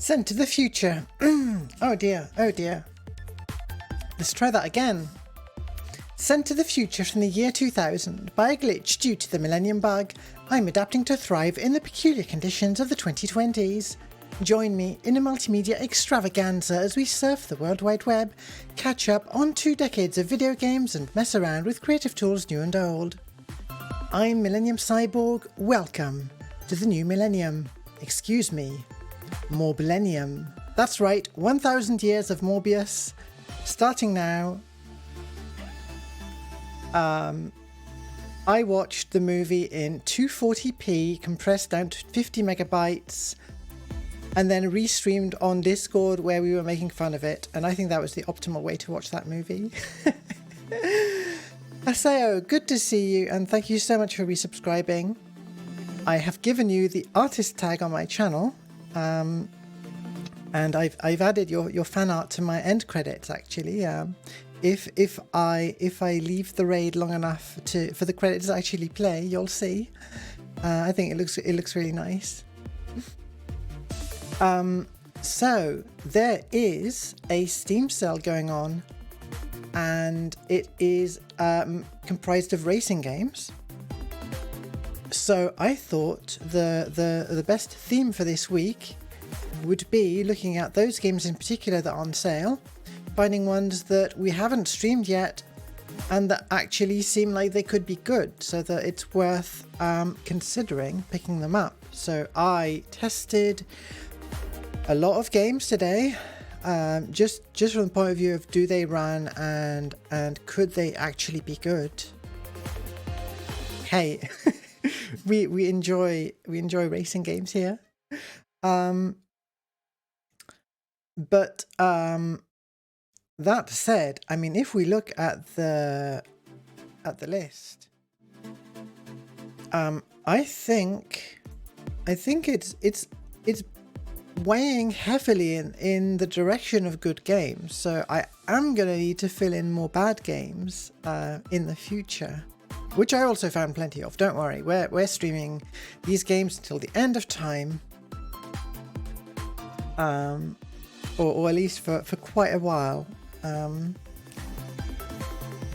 Sent to the future. Oh dear, oh dear. Let's try that again. Sent to the future from the year 2000 by a glitch due to the Millennium Bug, I'm adapting to thrive in the peculiar conditions of the 2020s. Join me in a multimedia extravaganza as we surf the World Wide Web, catch up on 2 decades of video games and mess around with creative tools new and old. I'm Millennium Cyborg, welcome to the new millennium. Excuse me, Morblennium. That's right, 1000 years of Morbius, starting now. I watched the movie in 240p, compressed down to 50 megabytes, and then restreamed on Discord where we were making fun of it, and I think that was the optimal way to watch that movie. Aseo, good to see you, and thank you so much for resubscribing. I have given you the artist tag on my channel, and I've added your fan art to my end credits actually. If I leave the raid long enough for the credits to actually play, you'll see. I think it looks really nice. So there is a Steam sale going on, and it is comprised of racing games. So I thought the best theme for this week would be looking at those games in particular that are on sale, finding ones that we haven't streamed yet and that actually seem like they could be good, so that it's worth considering picking them up. So I tested a lot of games today, just from the point of view of do they run and could they actually be good. Hey, we enjoy racing games here, but that said, I mean, if we look at the list, I think it's weighing heavily in the direction of good games. So I am going to need to fill in more bad games in the future, which I also found plenty of. Don't worry, we're streaming these games until the end of time, or at least for quite a while.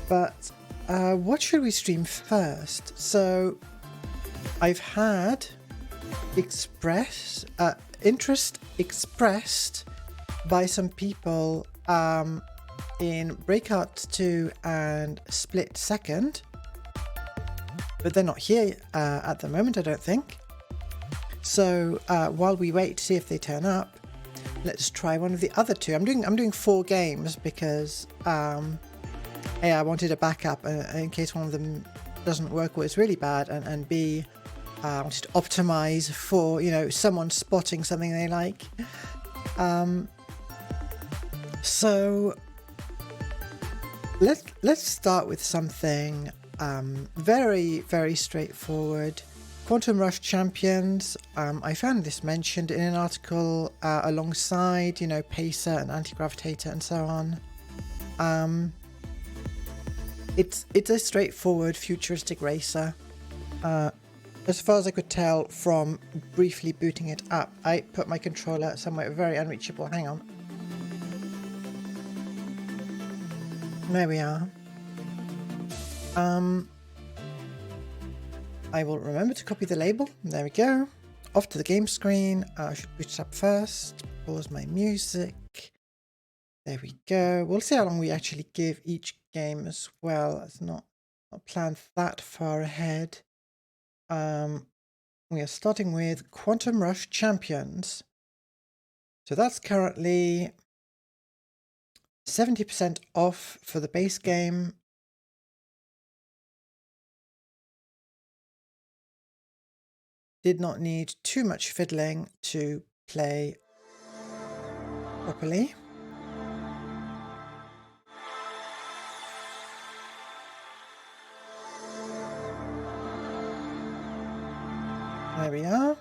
But what should we stream first? So I've had interest expressed by some people in Breakout 2 and Split Second, but they're not here at the moment, I don't think. So while we wait to see if they turn up, let's try one of the other 2. I'm doing 4 games because A, I wanted a backup in case one of them doesn't work or it's really bad, and B, I wanted to optimize for, someone spotting something they like. So let's start with something very, very straightforward. Quantum Rush Champions. I found this mentioned in an article alongside, Pacer and Anti-Gravitator and so on. It's a straightforward futuristic racer. As far as I could tell from briefly booting it up. I put my controller somewhere very unreachable. Hang on. There we are. I will remember to copy the label. There we go. Off to the game screen. I should boot it up first. Pause my music. There we go. We'll see how long we actually give each game as well. It's not planned that far ahead. We are starting with Quantum Rush Champions. So that's currently 70% off for the base game. Did not need too much fiddling to play properly. There we are.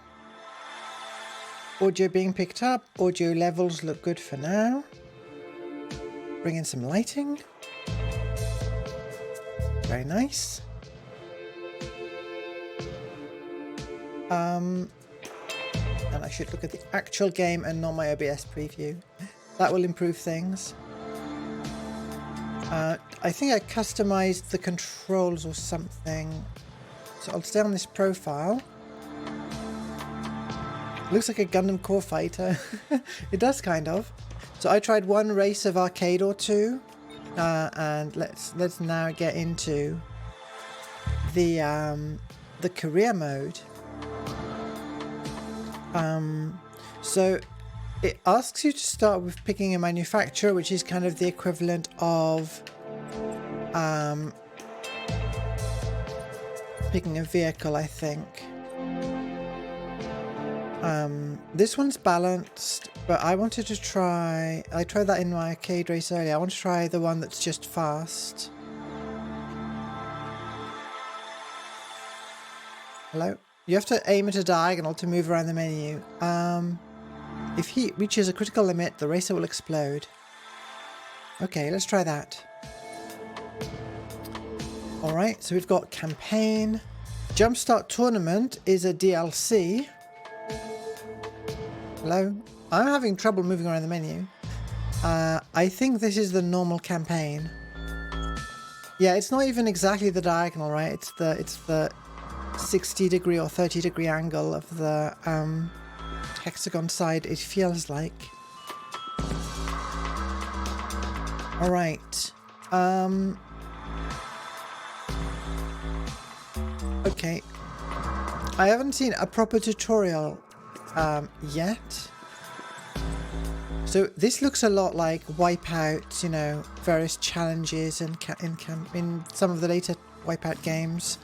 Audio being picked up. Audio levels look good for now. Bring in some lighting. Very nice. And I should look at the actual game and not my OBS preview. That will improve things. I think I customized the controls or something. So I'll stay on this profile. Looks like a Gundam Core Fighter. It does kind of. So I tried one race of arcade or two. And let's now get into the career mode. So it asks you to start with picking a manufacturer, which is kind of the equivalent of picking a vehicle, I think. This one's balanced, but I wanted to try... I tried that in my arcade race earlier. I want to try the one that's just fast. Hello? You have to aim at a diagonal to move around the menu. If heat reaches a critical limit, the racer will explode. Okay, let's try that. Alright, so we've got campaign. Jumpstart Tournament is a DLC. Hello? I'm having trouble moving around the menu. I think this is the normal campaign. Yeah, it's not even exactly the diagonal, right? It's the 60-degree or 30-degree angle of the hexagon side, it feels like. Alright. Okay. I haven't seen a proper tutorial yet. So this looks a lot like Wipeout, you know, various challenges in some of the later Wipeout games.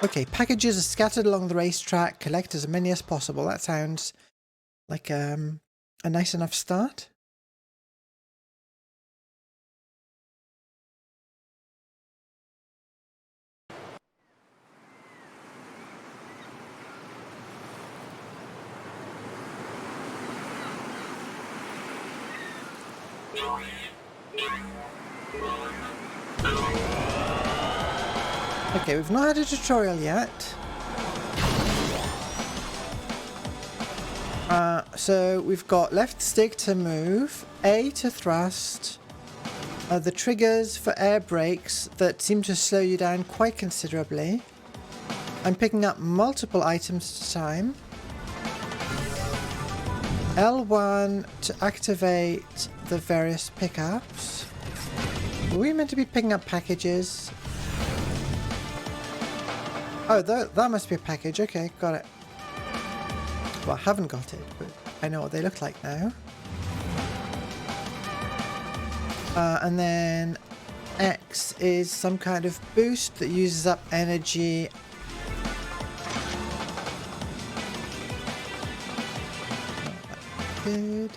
Okay, packages are scattered along the racetrack. Collect as many as possible. That sounds like a nice enough start. Okay, we've not had a tutorial yet. So we've got left stick to move, A to thrust, the triggers for air brakes that seem to slow you down quite considerably. I'm picking up multiple items at a time. L1 to activate the various pickups. Were we meant to be picking up packages? Oh, that must be a package. Okay, got it. Well, I haven't got it, but I know what they look like now. And then X is some kind of boost that uses up energy. Good.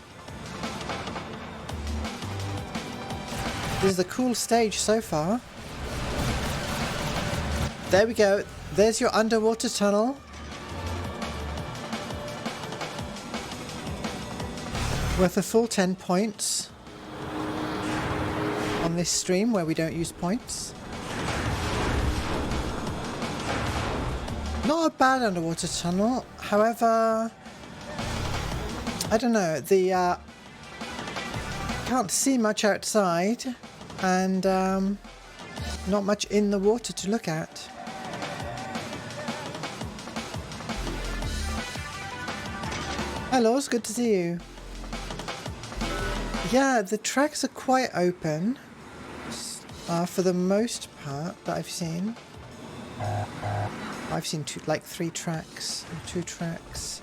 This is a cool stage so far. There we go. There's your underwater tunnel. Worth a full 10 points on this stream where we don't use points. Not a bad underwater tunnel. However, I don't know. The can't see much outside, and not much in the water to look at. Hello, it's good to see you. Yeah, the tracks are quite open for the most part that I've seen. I've seen three tracks or 2 tracks.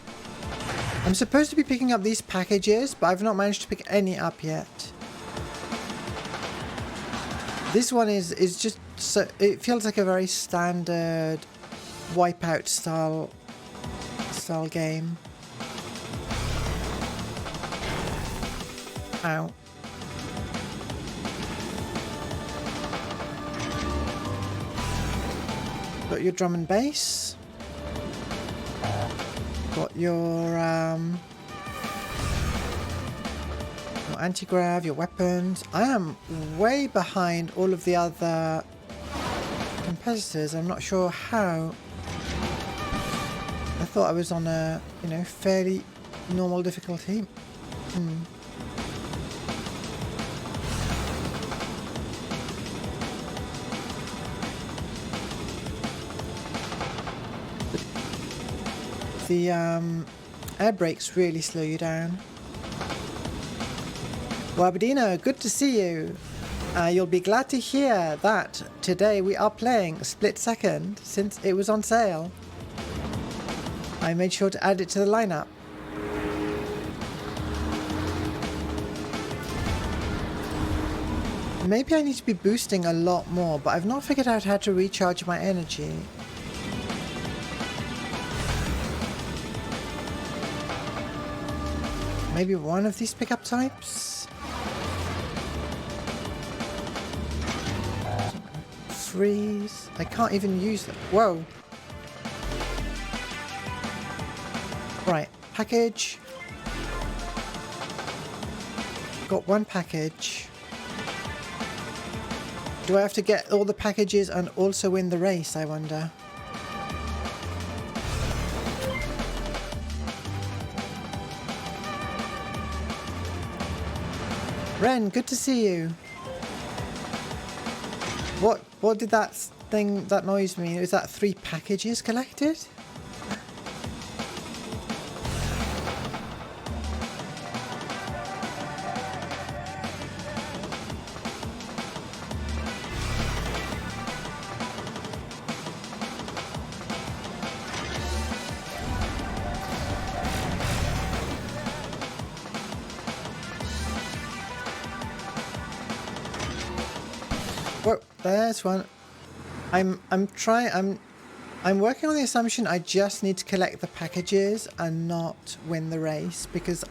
I'm supposed to be picking up these packages, but I've not managed to pick any up yet. This one is just so it feels like a very standard Wipeout style game. Ow. Got your drum and bass. Got your anti-grav, your weapons. I am way behind all of the other competitors. I'm not sure how I thought I was on a, you know, fairly normal difficulty. The air brakes really slow you down. Wabadino, good to see you. You'll be glad to hear that today we are playing Split Second since it was on sale. I made sure to add it to the lineup. Maybe I need to be boosting a lot more, but I've not figured out how to recharge my energy. Maybe one of these pickup types? Freeze. I can't even use them. Whoa. Right, package. Got one package. Do I have to get all the packages and also win the race, I wonder? Ren, good to see you. What did that thing, that noise mean? Is that 3 packages collected? Whoa, there's one. I'm working on the assumption I just need to collect the packages and not win the race, because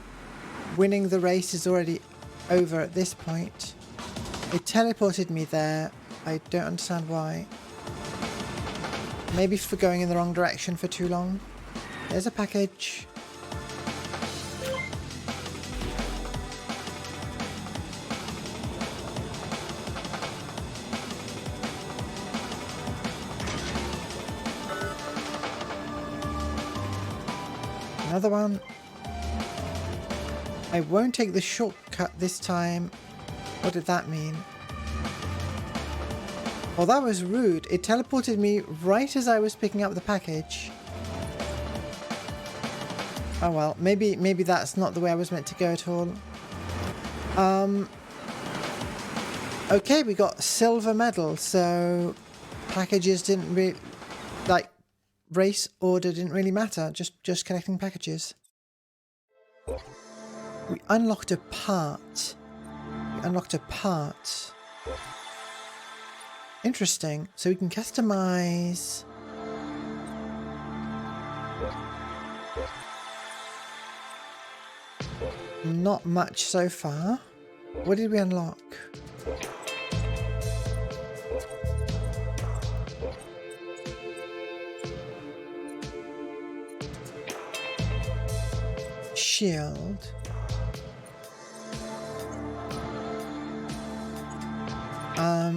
winning the race is already over at this point. It teleported me there. I don't understand why. Maybe for going in the wrong direction for too long. There's a package. Another one. I won't take the shortcut this time. What did that mean? Well, that was rude. It teleported me right as I was picking up the package. Oh well, maybe that's not the way I was meant to go at all. Okay, we got silver medal, so packages didn't really, like, race order didn't really matter, just collecting packages. We unlocked a part. Interesting. So we can customize. Not much so far. What did we unlock? Shield.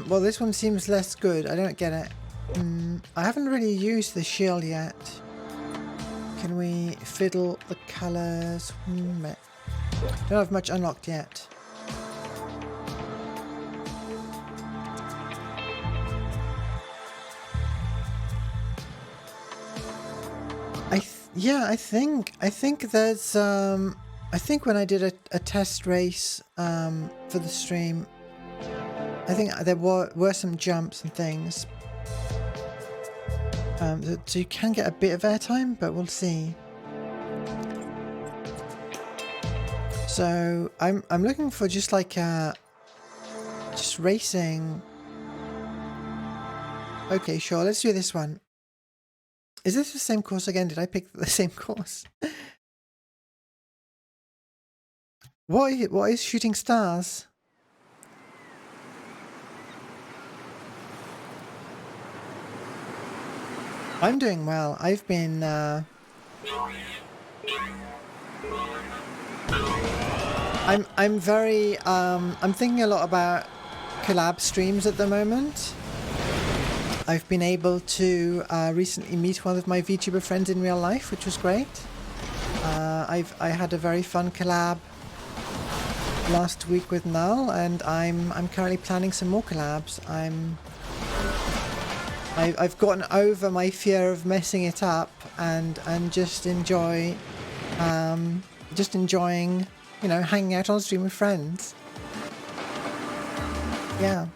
Well, this one seems less good. I don't get it. I haven't really used the shield yet. Can we fiddle the colours? Don't have much unlocked yet. I think there's I think when I did a test race for the stream, I think there were some jumps and things. So you can get a bit of airtime, but we'll see. So I'm looking for just like just racing. Okay, sure, let's do this one. Is this the same course again? Did I pick the same course? What is shooting stars? I'm doing well. I've been I'm very I'm thinking a lot about collab streams at the moment. I've been able to recently meet one of my VTuber friends in real life, which was great. I had a very fun collab last week with Null, and I'm currently planning some more collabs. I've gotten over my fear of messing it up and just enjoying, you know, hanging out on stream with friends. Yeah.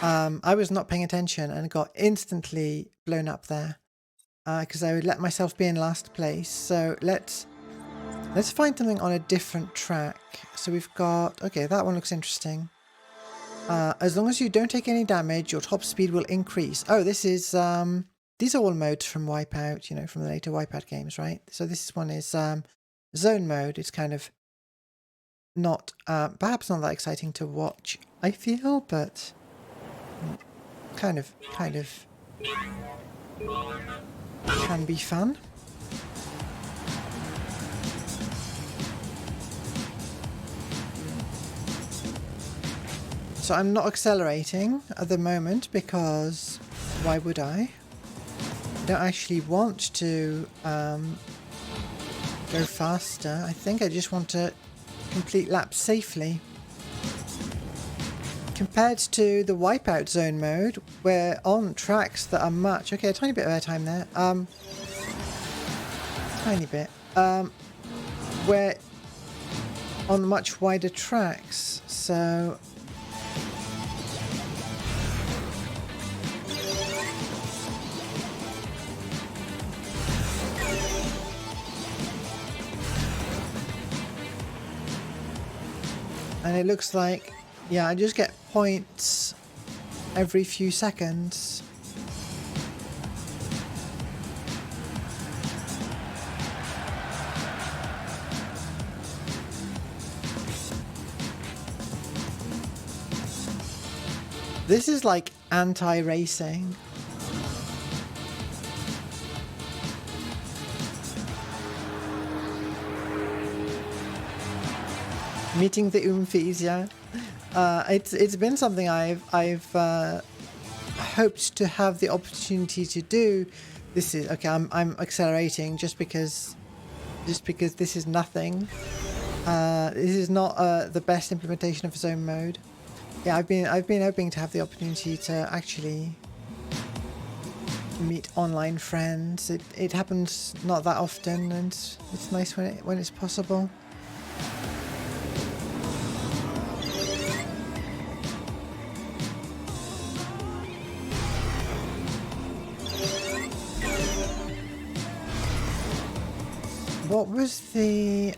I was not paying attention and got instantly blown up there because I would let myself be in last place. So let's find something on a different track. So we've got, okay, that one looks interesting. As long as you don't take any damage, your top speed will increase. Oh, this is these are all modes from Wipeout, you know, from the later Wipeout games, right? So this one is zone mode. It's kind of not perhaps not that exciting to watch, I feel, but kind of can be fun. So I'm not accelerating at the moment because why would I? I don't actually want to go faster. I think I just want to complete laps safely. Compared to the Wipeout zone mode, we're on tracks that are much... Okay, a tiny bit of airtime there. Tiny bit. We're on much wider tracks, so... And it looks like, yeah, I just get points every few seconds. This is like anti-racing. Meeting the Oomfies, yeah. It's been something I've hoped to have the opportunity to do. This is okay. I'm accelerating just because this is nothing. This is not the best implementation of zone mode. Yeah, I've been hoping to have the opportunity to actually meet online friends. It happens not that often, and it's nice when it's possible. What was the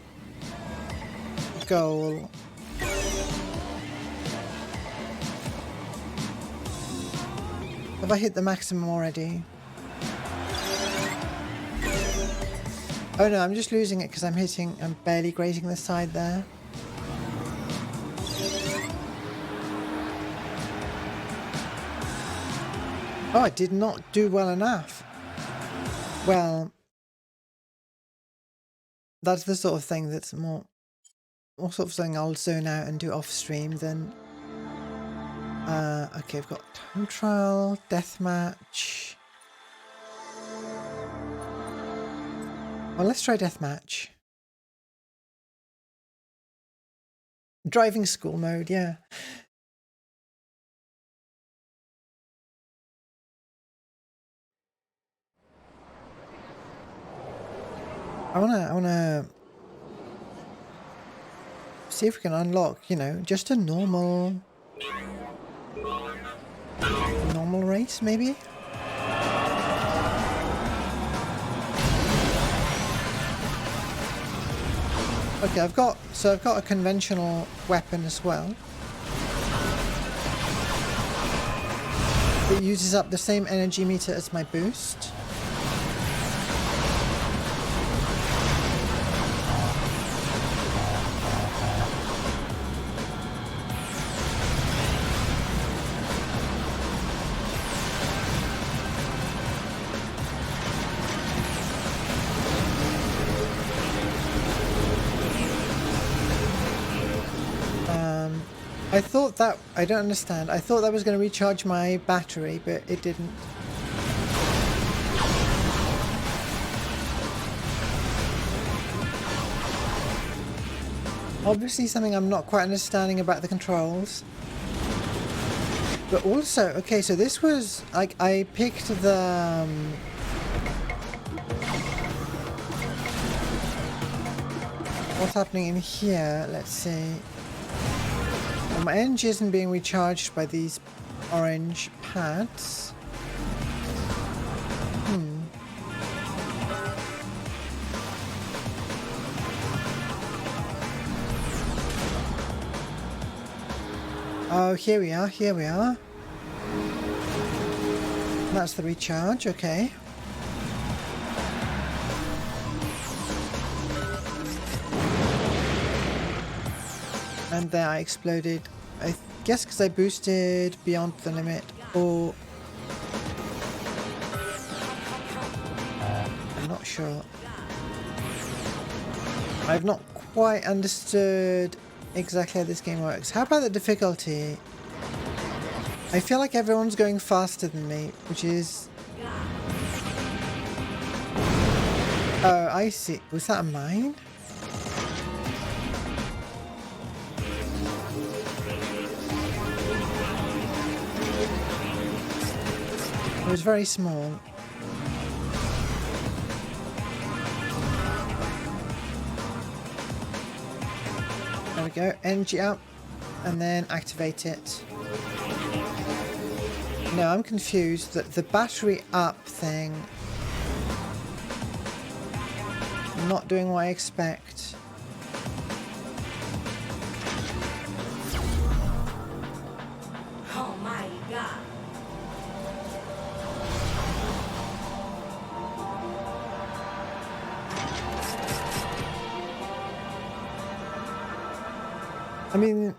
goal? Have I hit the maximum already? Oh no, I'm just losing it because I'm barely grazing the side there. Oh, I did not do well enough. Well, that's the sort of thing that's more sort of something I'll zone out and do off stream than... okay, I've got time trial, deathmatch. Well, let's try deathmatch. Driving school mode, yeah. I wanna see if we can unlock, you know, just a normal race, maybe. Okay, I've got a conventional weapon as well. It uses up the same energy meter as my boost. I thought that... I don't understand. I thought that was going to recharge my battery, but it didn't. Obviously something I'm not quite understanding about the controls. But also, okay, so this was... like, I picked the... what's happening in here? Let's see. Well, my energy isn't being recharged by these orange pads. Oh, here we are, here we are. That's the recharge, okay. And there I exploded. I guess because I boosted beyond the limit, or... I'm not sure. I've not quite understood exactly how this game works. How about the difficulty? I feel like everyone's going faster than me, which is... Oh, I see. Was that a mine? It was very small. There we go. Energy up. And then activate it. No, I'm confused. The battery up thing... not doing what I expect. Oh my god. I mean,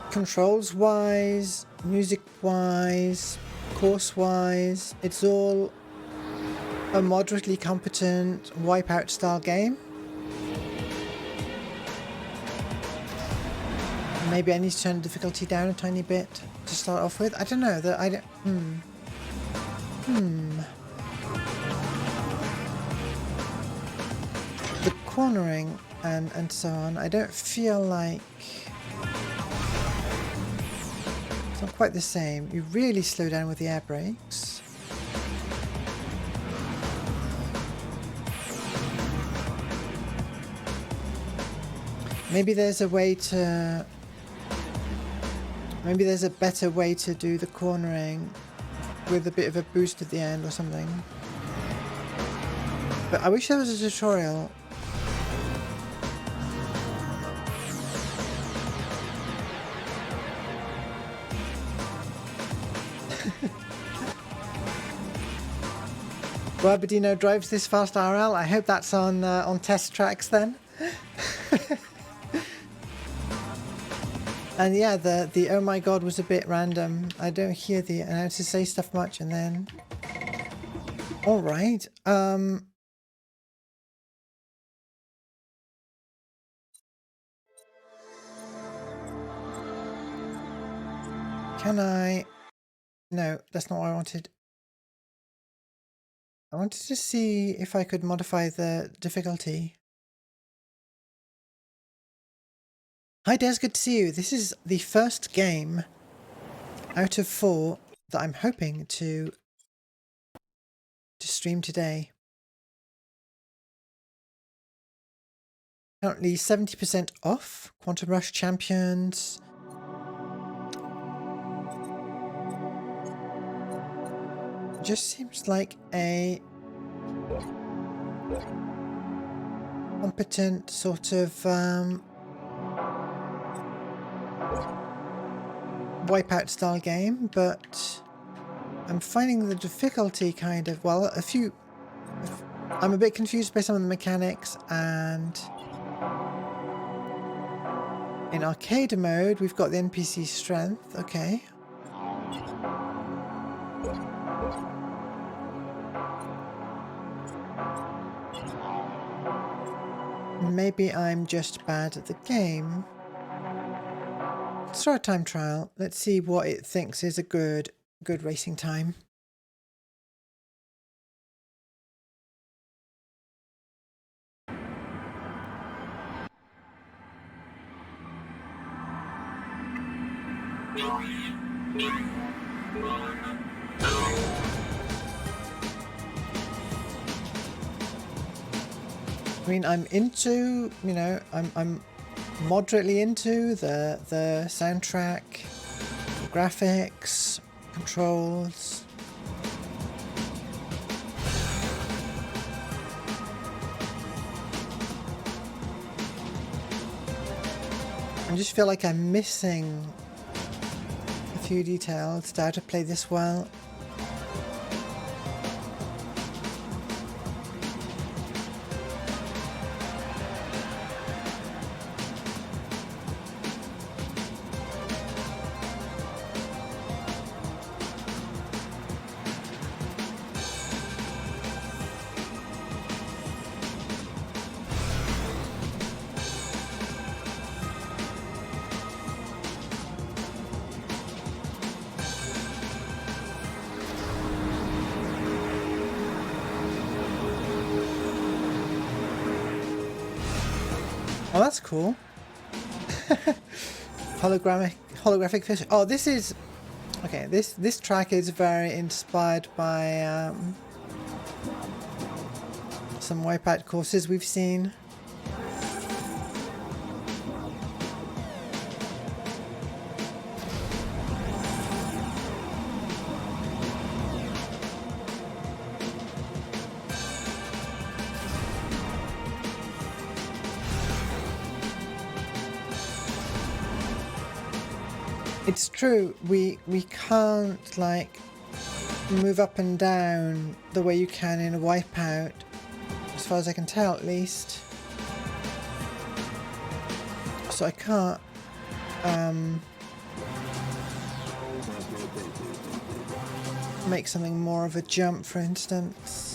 controls-wise, music-wise, course-wise, it's all a moderately competent Wipeout style game. Maybe I need to turn the difficulty down a tiny bit to start off with. I don't know. That I don't. The cornering and so on. I don't feel like it's not quite the same. You really slow down with the air brakes. Maybe there's a way to... maybe there's a better way to do the cornering with a bit of a boost at the end or something. But I wish there was a tutorial. Guabadino drives this fast RL. I hope that's on test tracks then. And yeah, the oh my god was a bit random. I don't hear the announcer say stuff much, and then... Alright, can I... No, that's not what I wanted. I wanted to see if I could modify the difficulty. Hi Des, good to see you. This is the first game out of 4 that I'm hoping to stream today. Currently 70% off. Quantum Rush Champions. Just seems like a competent sort of Wipeout style game, but I'm finding the difficulty kind of, well, I'm a bit confused by some of the mechanics, and in arcade mode we've got the NPC strength, okay. Maybe I'm just bad at the game. It's start a time trial. Let's see what it thinks is a good racing time. I mean, I'm into, you know, I'm moderately into the soundtrack, graphics, controls. I just feel like I'm missing a few details to how to play this well. Oh, that's cool. Holographic fish. Oh, this is okay. This track is very inspired by some Wipeout courses we've seen. It's true, we can't like move up and down the way you can in a Wipeout, as far as I can tell at least. So I can't make something more of a jump, for instance.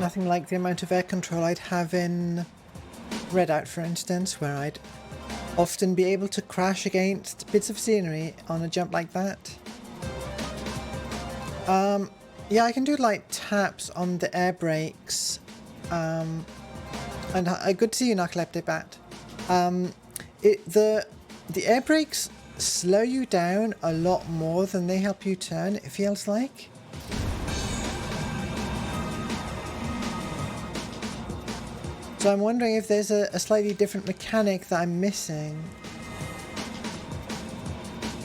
Nothing like the amount of air control I'd have in Redout, for instance, where I'd often be able to crash against bits of scenery on a jump like that. Yeah, I can do light taps on the air brakes. And good to see you, Narcoleptic Bat. The air brakes slow you down a lot more than they help you turn, it feels like. So I'm wondering if there's a slightly different mechanic that I'm missing.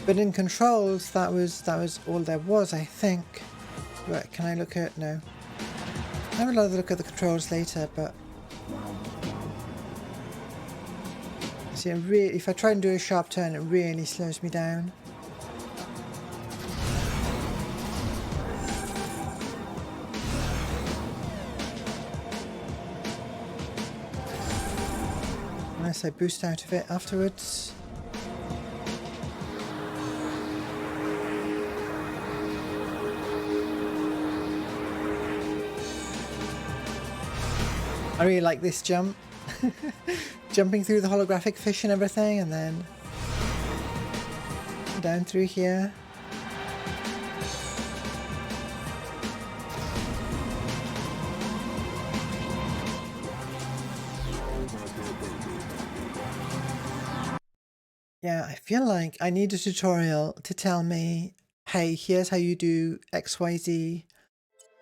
But in controls, that was all there was, I think. Right, can I look at... no. I'll have another look at the controls later, but... see, if I try and do a sharp turn, it really slows me down. Unless I boost out of it afterwards. I really like this jump. Jumping through the holographic fish and everything, and then down through here. Yeah, I feel like I need a tutorial to tell me, hey, here's how you do XYZ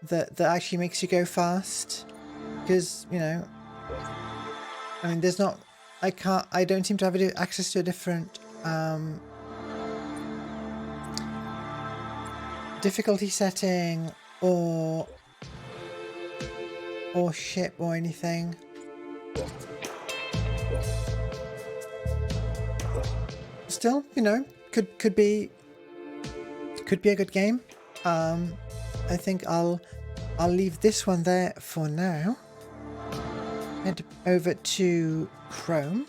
that actually makes you go fast. Because, you know, I mean, there's not, I don't seem to have access to a different difficulty setting or ship or anything. Still, you know, could be a good game. I think I'll leave this one there for now. Head over to Chrome.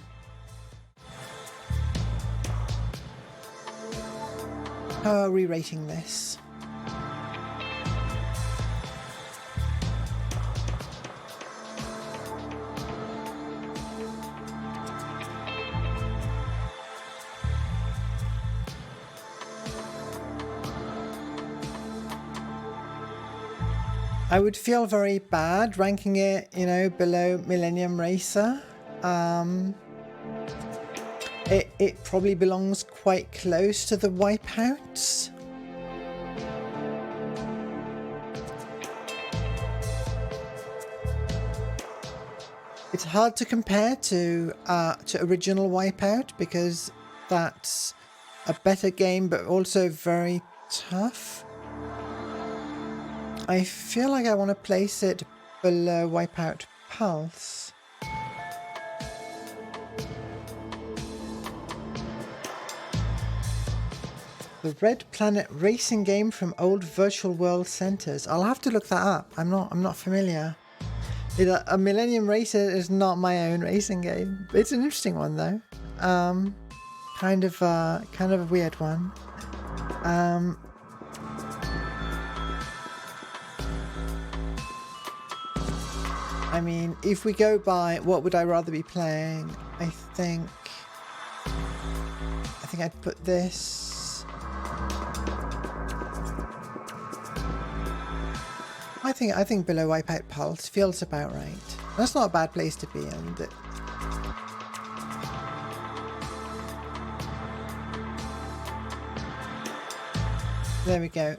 How are we rating this? I would feel very bad ranking it, you know, below Millennium Racer. It probably belongs quite close to the Wipeouts. It's hard to compare to original Wipeout because that's a better game, but also very tough. I feel like I want to place it below Wipeout Pulse. The Red Planet racing game from old virtual world centers. I'll have to look that up. I'm not familiar. A Millennium Racer is not my own racing game. It's an interesting one though. Kind of a weird one. I mean, if we go by what would I rather be playing, I think I'd put this. I think below Wipeout Pulse feels about right. That's not a bad place to be in. There we go.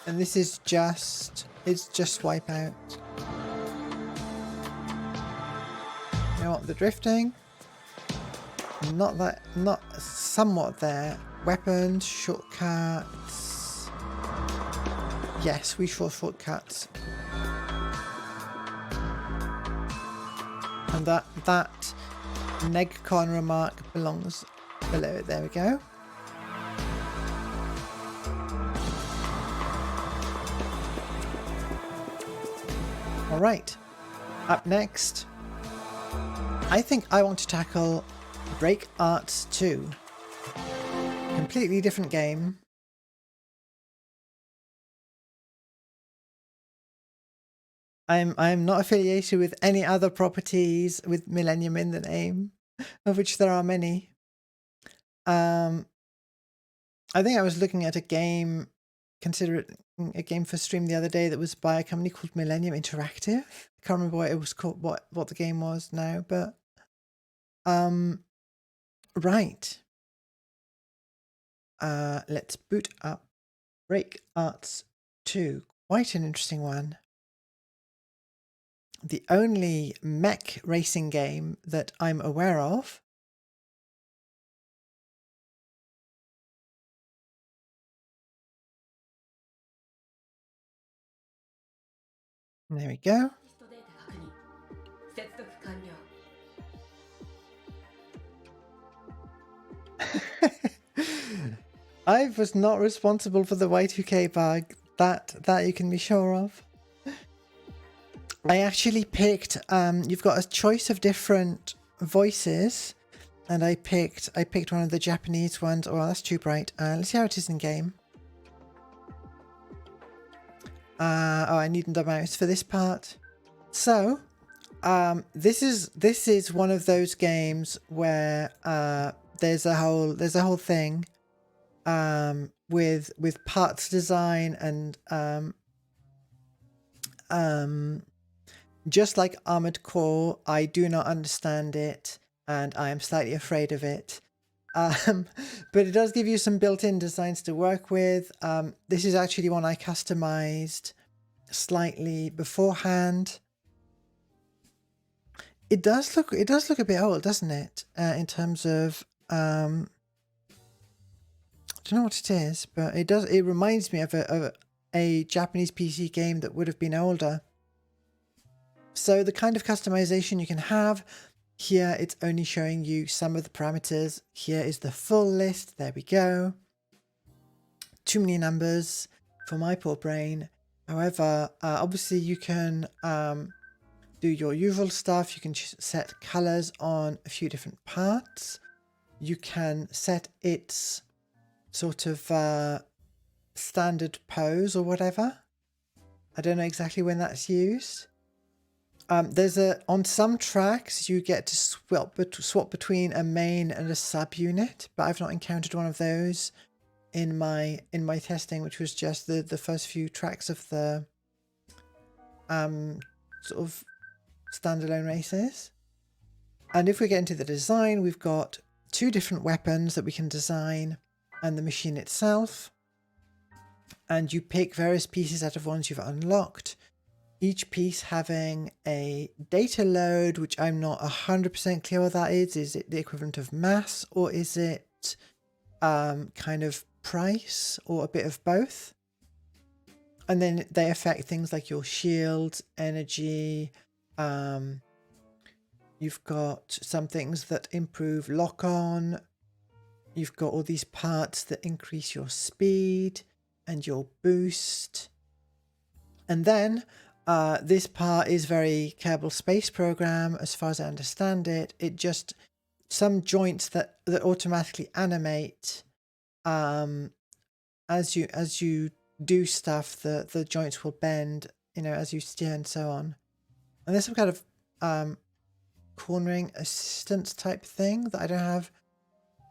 And this is just Wipeout. You know what, the drifting, not somewhat there. Weapons, shortcuts. Yes, we saw shortcuts. And that Negcon remark belongs below it. There we go. All right, up next. I think I want to tackle Break Arts 2. Completely different game. I'm not affiliated with any other properties with Millennium in the name, of which there are many. I think I was looking at a game, considering a game for stream the other day that was by a company called Millennium Interactive. I can't remember what it was called, what the game was now, but right. Let's boot up Break Arts 2. Quite an interesting one. The only mech racing game that I'm aware of. There we go. I was not responsible for the Y2K bug. That you can be sure of. I actually picked. You've got a choice of different voices, and I picked one of the Japanese ones. Oh, that's too bright. Let's see how it is in game. Oh, I needn't the mouse for this part. So, this is one of those games where there's a whole thing with parts design and just like Armored Core, I do not understand it and I am slightly afraid of it. But it does give you some built-in designs to work with. This is actually one I customized slightly beforehand. It does look a bit old, doesn't it? In terms of I don't know what it is, but it does. It reminds me of a Japanese PC game that would have been older. So the kind of customization you can have here, it's only showing you some of the parameters. Here is the full list. There we go. too many numbers for my poor brain. However, obviously you can do your usual stuff. You can set colors on a few different parts. You can set its sort of standard pose or whatever. I don't know exactly when that's used. On some tracks you get to swap between a main and a subunit, but I've not encountered one of those in my testing, which was just the first few tracks of the sort of standalone races. And if we get into the design, we've got 2 different weapons that we can design and the machine itself. And you pick various pieces out of ones you've unlocked. Each piece having a data load, which I'm not 100% clear what that is. Is it the equivalent of mass, or is it kind of price, or a bit of both? And then they affect things like your shield, energy. You've got some things that improve lock-on. You've got all these parts that increase your speed and your boost. And then this part is very Kerbal Space Program, as far as I understand it. It just, some joints that automatically animate as you do stuff. The joints will bend, as you steer and so on. And there's some kind of cornering assistance type thing that I don't have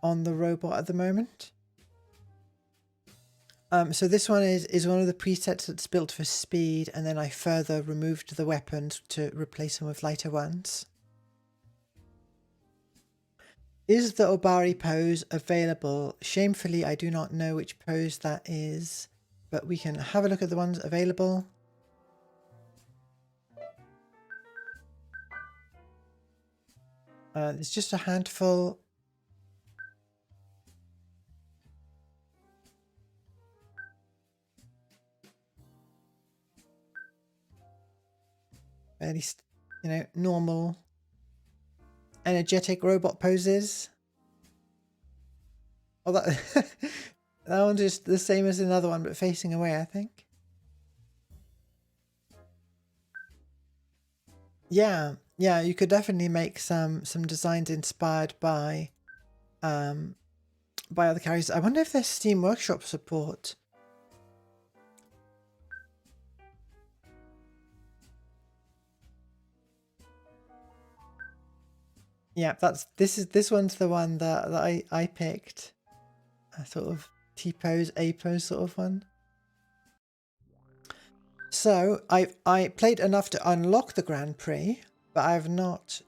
on the robot at the moment. So this one is one of the presets that's built for speed, and then I further removed the weapons to replace them with lighter ones. Is the Obari pose available? Shamefully, I do not know which pose that is, but we can have a look at the ones available. There's just a handful. Fairly, normal, energetic robot poses. Oh, that that one's just the same as another one, but facing away, I think. Yeah, you could definitely make some designs inspired by other characters. I wonder if there's Steam Workshop support. Yeah, this one's the one that I picked. A sort of T-pose, A-pose sort of one. So I played enough to unlock the Grand Prix, but I've not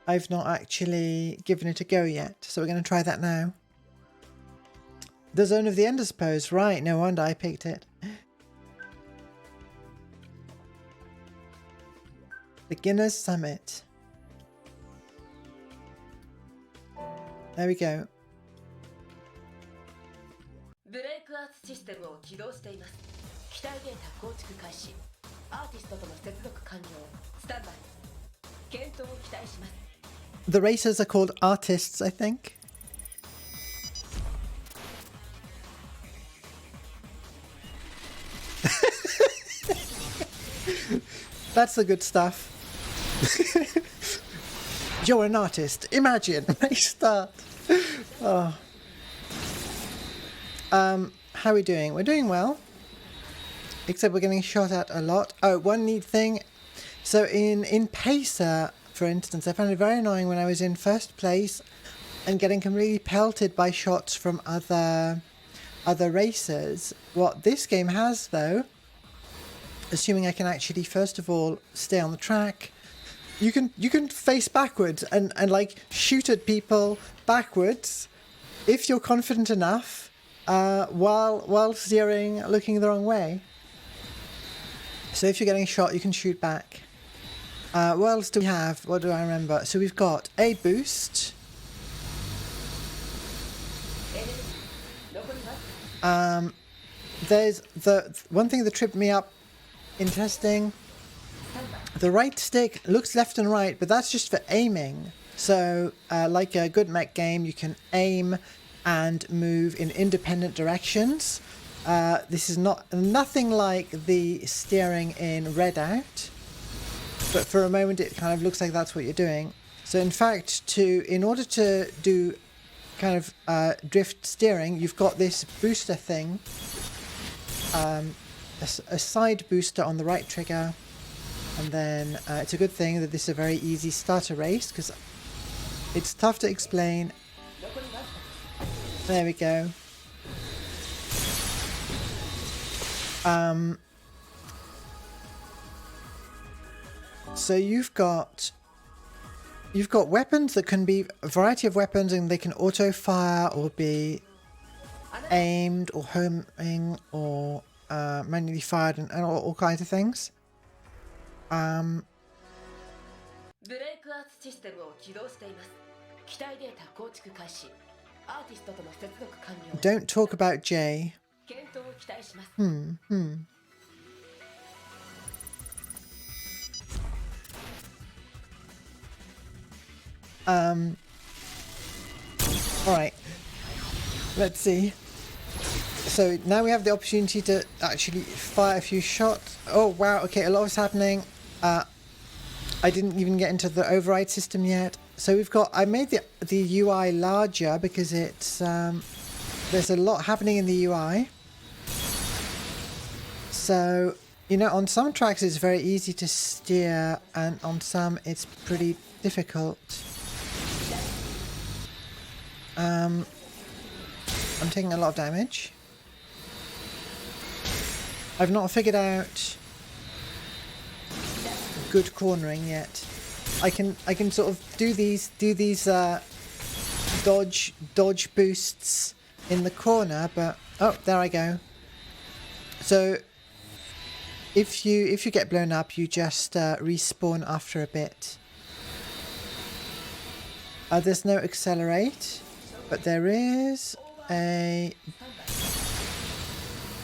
actually given it a go yet. So we're going to try that now. The Zone of the Enders pose, right? No wonder I picked it. Beginner's Summit. There we go. ブレイクアーツシステムを起動しています。機体データ構築開始。アーティストとの接続完了。スタンバイ。検討を期待します。The racers are called artists, I think. That's the good stuff. You're an artist. Imagine. Race start. Oh. How are we doing? We're doing well. Except we're getting shot at a lot. Oh, one neat thing. So in Pacer, for instance, I found it very annoying when I was in first place and getting completely pelted by shots from other racers. What this game has, though, assuming I can actually first of all stay on the track, you can face backwards and like shoot at people backwards if you're confident enough, while steering, looking the wrong way. So if you're getting shot, you can shoot back. What else do we have? What do I remember? So we've got a boost. There's the one thing that tripped me up in testing. the right stick looks left and right, but that's just for aiming. So like a good mech game, you can aim and move in independent directions. This is nothing like the steering in Redout, but for a moment it kind of looks like that's what you're doing. So in fact, in order to do kind of drift steering, you've got this booster thing, a side booster on the right trigger, and then it's a good thing that this is a very easy starter race because it's tough to explain. There we go. So you've got weapons that can be a variety of weapons, and they can auto fire or be aimed or homing or manually fired and all kinds of things. Don't talk about Jay. Alright. Let's see. So now we have the opportunity to actually fire a few shots. Oh wow, okay, a lot is happening. I didn't even get into the override system yet. So I made the UI larger because it's there's a lot happening in the UI. So, you know, on some tracks it's very easy to steer, and on some it's pretty difficult. I'm taking a lot of damage. I've not figured out good cornering yet. I can sort of do these dodge boosts in the corner, but oh, there I go. So if you get blown up, you just respawn after a bit. There's no accelerate, but there is a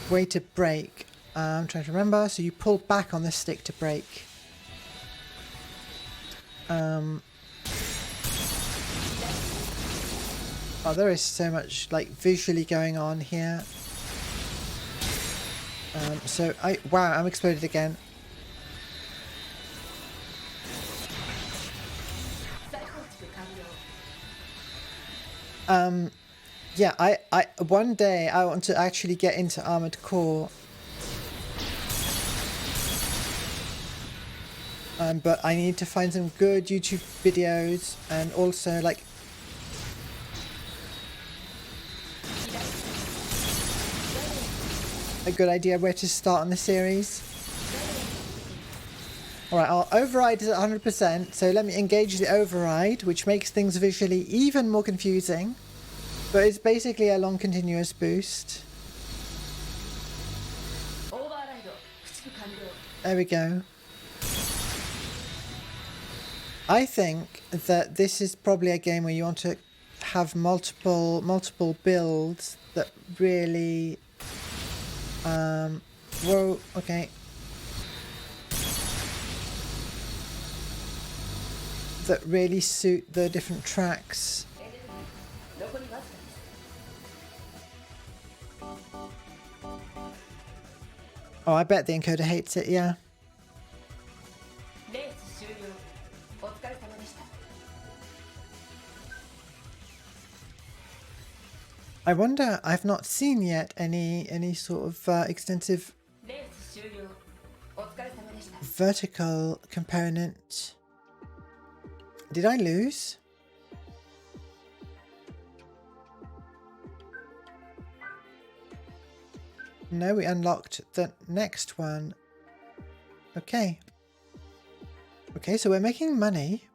way to brake. I'm trying to remember. So you pull back on the stick to brake. Oh, there is so much like visually going on here. So wow, I'm exploded again. Yeah, I one day I want to actually get into Armored Core. But I need to find some good YouTube videos, and also like a good idea where to start on the series. Alright, our override is at 100%, so let me engage the override, which makes things visually even more confusing. But it's basically a long continuous boost. There we go. I think that this is probably a game where you want to have multiple builds that really whoa, okay. That really suit the different tracks. Oh, I bet the encoder hates it, yeah. I wonder, I've not seen yet any sort of extensive vertical component. Did I lose? No, we unlocked the next one. Okay. Okay, so we're making money.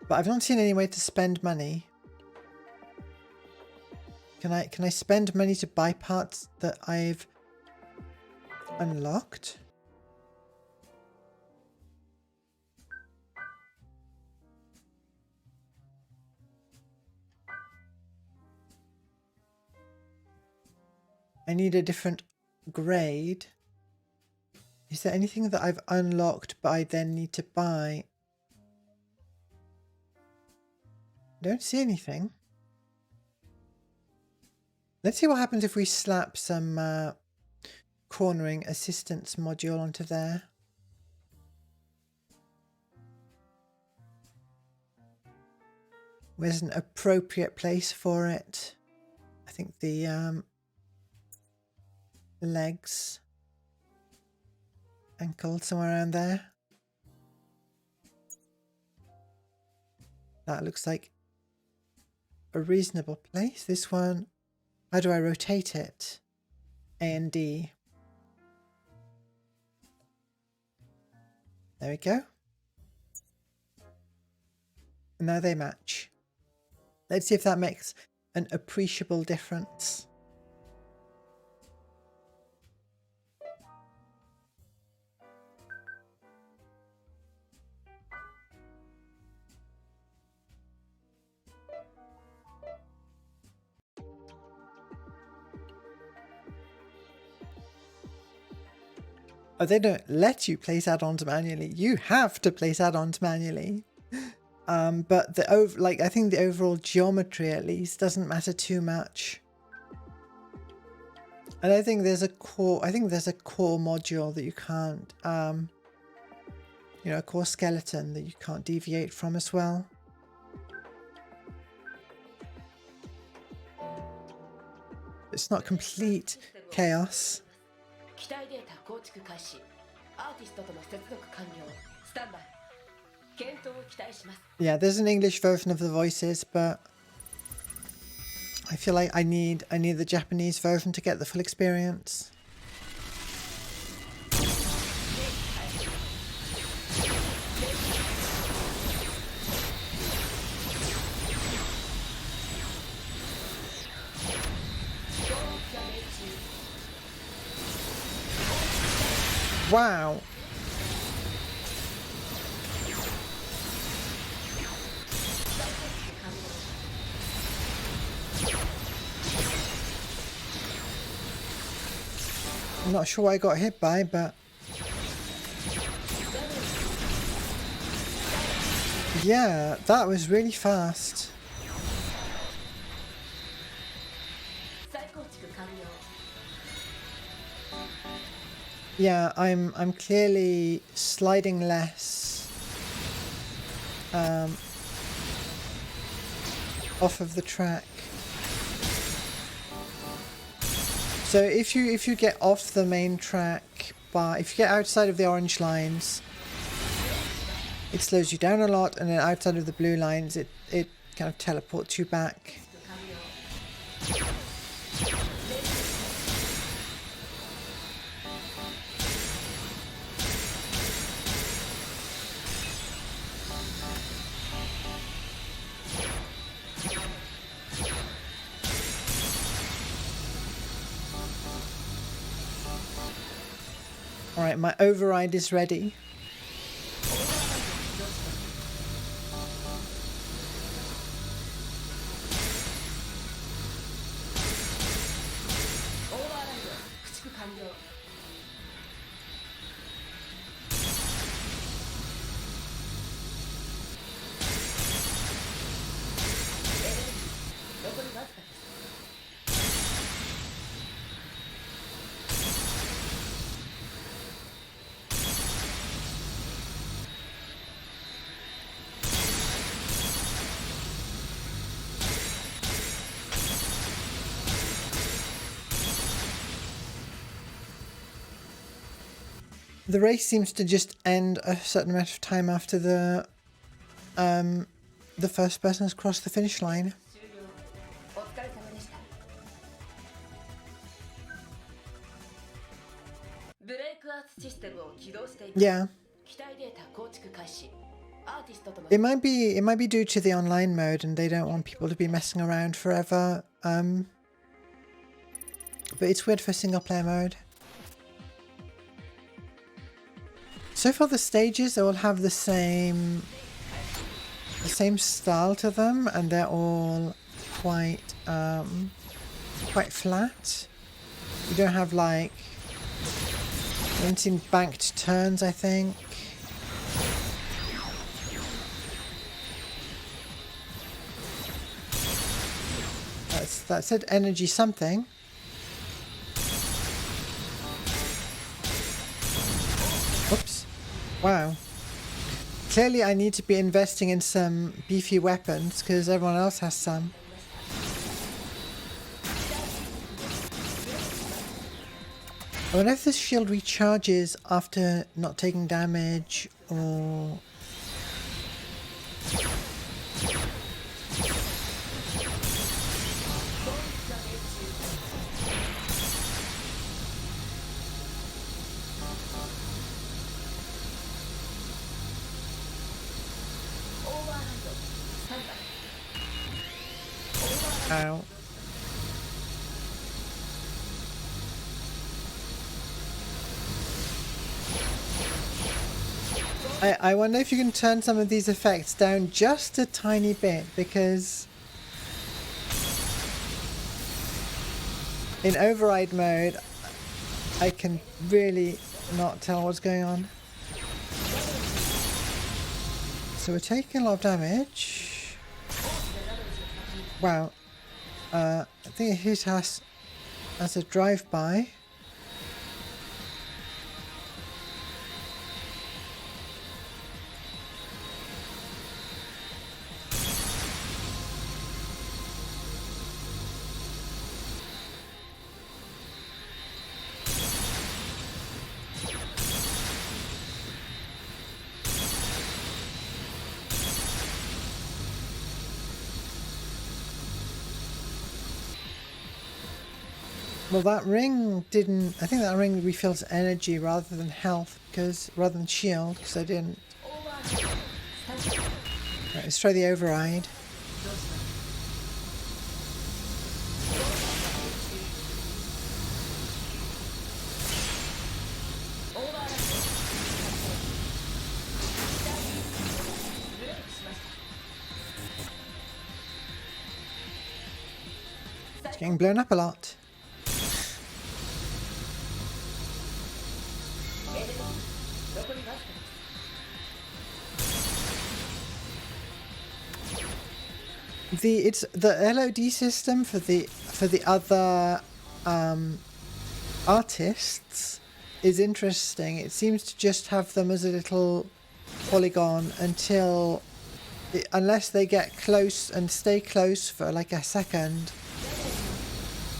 But I've not seen any way to spend money. Can I spend money to buy parts that I've unlocked? I need a different grade. Is there anything that I've unlocked but I then need to buy? Don't see anything. Let's see what happens if we slap some cornering assistance module onto there. Where's an appropriate place for it? I think the legs, ankle, somewhere around there. That looks like a reasonable place. This one, how do I rotate it? A and D. There we go. And now they match. Let's see if that makes an appreciable difference. Oh, they don't let you place add-ons manually. You have to place add-ons manually. But I think the overall geometry at least doesn't matter too much. And I think there's a core. I think there's a core module that you can't, a core skeleton that you can't deviate from as well. It's not complete chaos. Yeah, there's an English version of the voices, but I feel like I need the Japanese version to get the full experience. Wow. I'm not sure what I got hit by, but yeah, that was really fast. Yeah, I'm clearly sliding less off of the track. So if you get off the main track, if you get outside of the orange lines, it slows you down a lot, and then outside of the blue lines, it kind of teleports you back. Alright, my override is ready. The race seems to just end a certain amount of time after the first person has crossed the finish line. Yeah. It might be due to the online mode, and they don't want people to be messing around forever. But it's weird for single player mode. So far the stages all have the same style to them, and they're all quite flat. You don't have like haven't seen banked turns, I think. That said energy something. Oops. Wow. Clearly I need to be investing in some beefy weapons because everyone else has some. I wonder if this shield recharges after not taking damage or... Ow. I wonder if you can turn some of these effects down just a tiny bit, because in override mode I can really not tell what's going on. So we're taking a lot of damage. Wow. I think it hit us as a drive-by. Well, that ring didn't... I think that ring refills energy rather than health, rather than shield, because I didn't... Right, let's try the override. It's getting blown up a lot. It's the LOD system for the other artists is interesting. It seems to just have them as a little polygon unless they get close and stay close for like a second,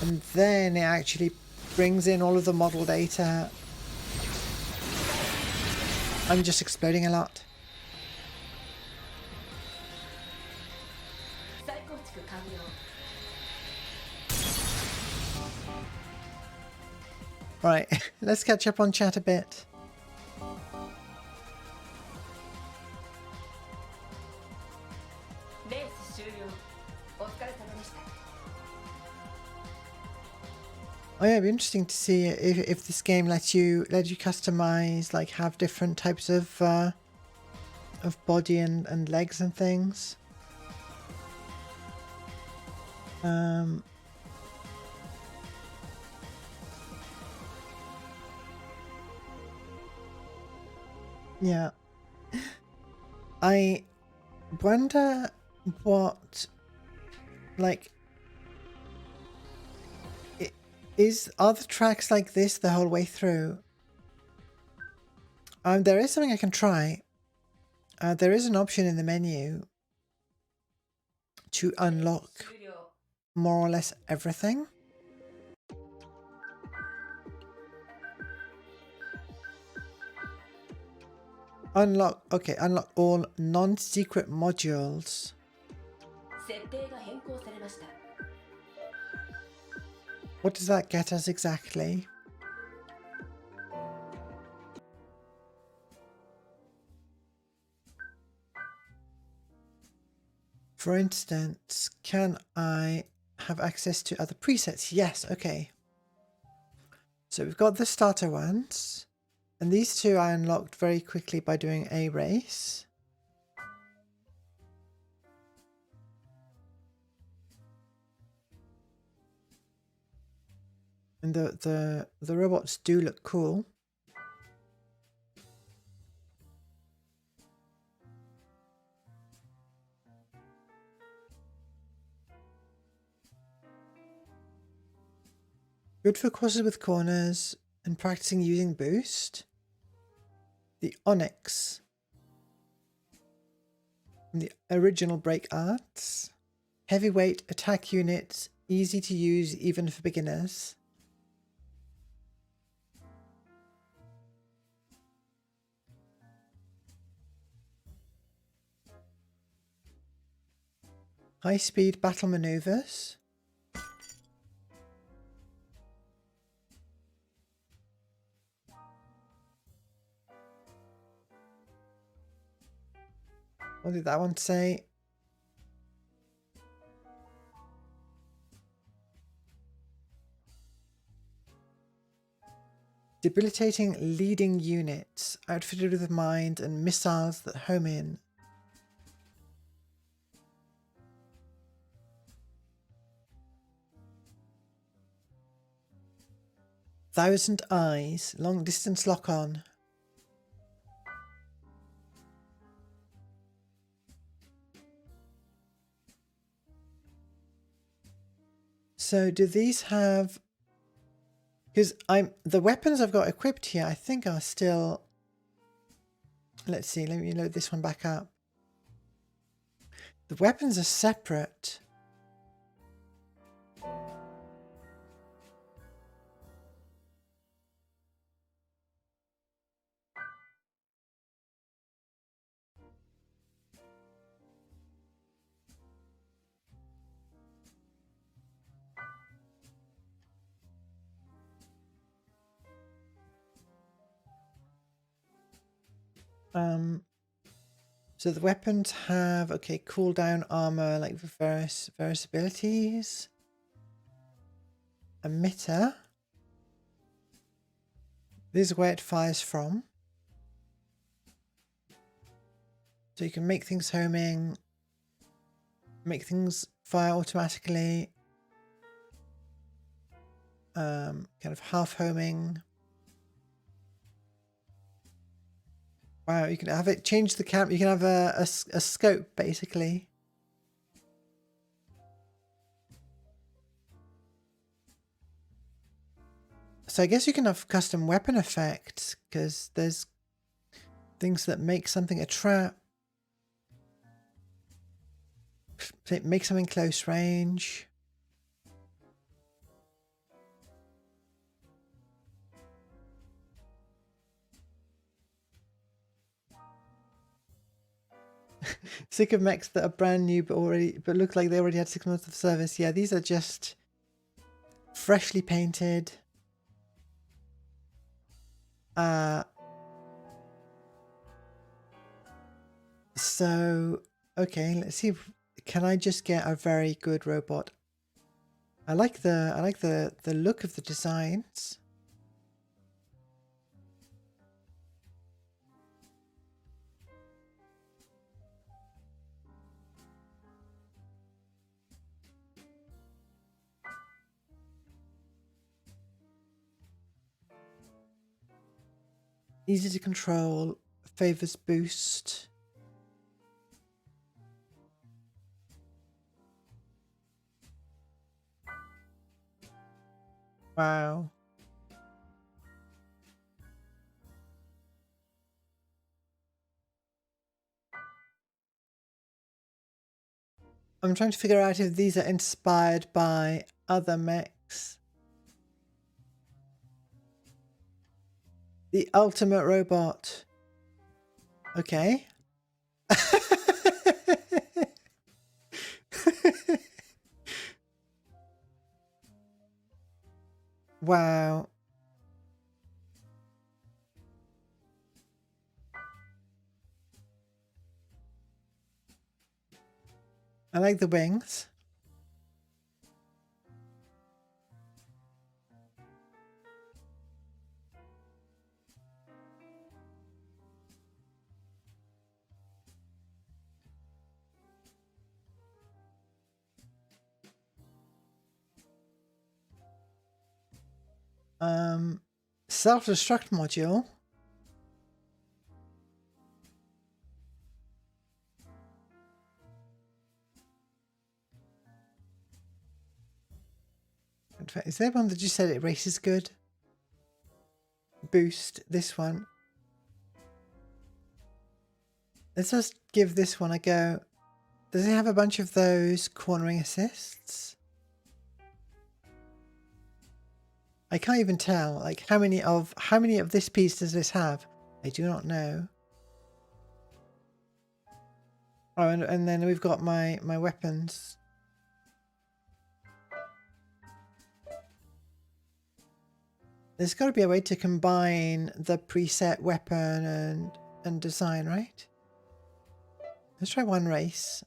and then it actually brings in all of the model data. I'm just exploding a lot. Right, let's catch up on chat a bit. Oh yeah, it'd be interesting to see if this game lets you customize, like have different types of body and legs and things. Yeah. I wonder what, like, are the tracks like this the whole way through? There is something I can try. There is an option in the menu to unlock more or less everything. Unlock all non-secret modules. What does that get us exactly? For instance, can I have access to other presets? Yes, okay. So we've got the starter ones. And these two I unlocked very quickly by doing a race. And the robots do look cool. Good for courses with corners and practicing using boost. The Onyx from the original Break Arts. Heavyweight attack unit, easy to use even for beginners. High-speed battle maneuvers. What did that one say? Debilitating leading units, outfitted with mines and missiles that home in. Thousand Eyes, long distance lock on. So do these have... Because the weapons I've got equipped here, I think are still... Let's see, let me load this one back up. The weapons are separate. So the weapons have, okay, cooldown armor, like various abilities. Emitter. This is where it fires from. So you can make things homing, make things fire automatically, kind of half homing. Wow, you can have it change the camera. You can have a scope basically. So I guess you can have custom weapon effects because there's things that make something a trap. Make something close range. Sick of mechs that are brand new but look like they already had 6 months of service. Yeah, these are just freshly painted. So okay, let's see if, can I just get a very good robot? I like the look of the designs. Easy to control, favors boost. Wow. I'm trying to figure out if these are inspired by other mechs. The ultimate robot. Okay. Wow. I like the wings. Self-destruct module. Is there one that just said it races good? Boost, this one. Let's just give this one a go. Does it have a bunch of those cornering assists? I can't even tell. Like how many of this piece does this have? I do not know. Oh, and then we've got my weapons. There's got to be a way to combine the preset weapon and design, right? Let's try one race.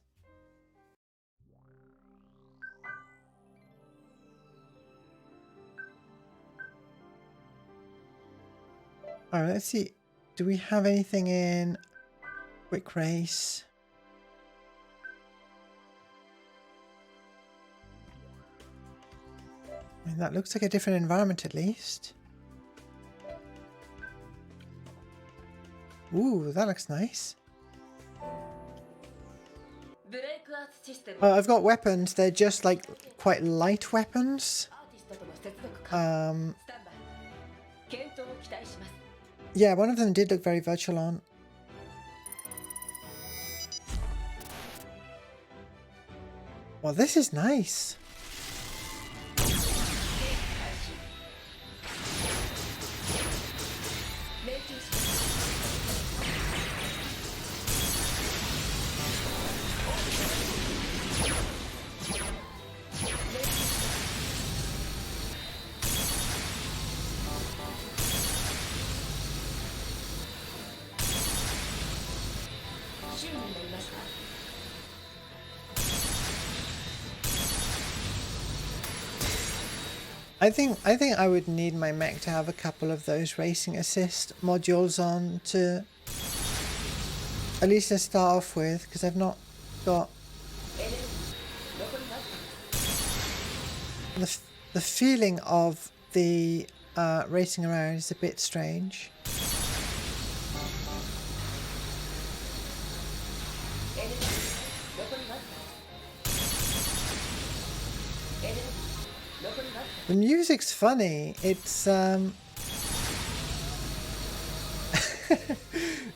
Alright, let's see. Do we have anything in quick race? I mean, that looks like a different environment at least. Ooh, that looks nice. Oh, I've got weapons. They're just like quite light weapons. Yeah, one of them did look very virtual on. Well, this is nice. I think I would need my mech to have a couple of those racing assist modules on to at least to start off with, because I've not got the feeling of the racing around is a bit strange. The music's funny. It's not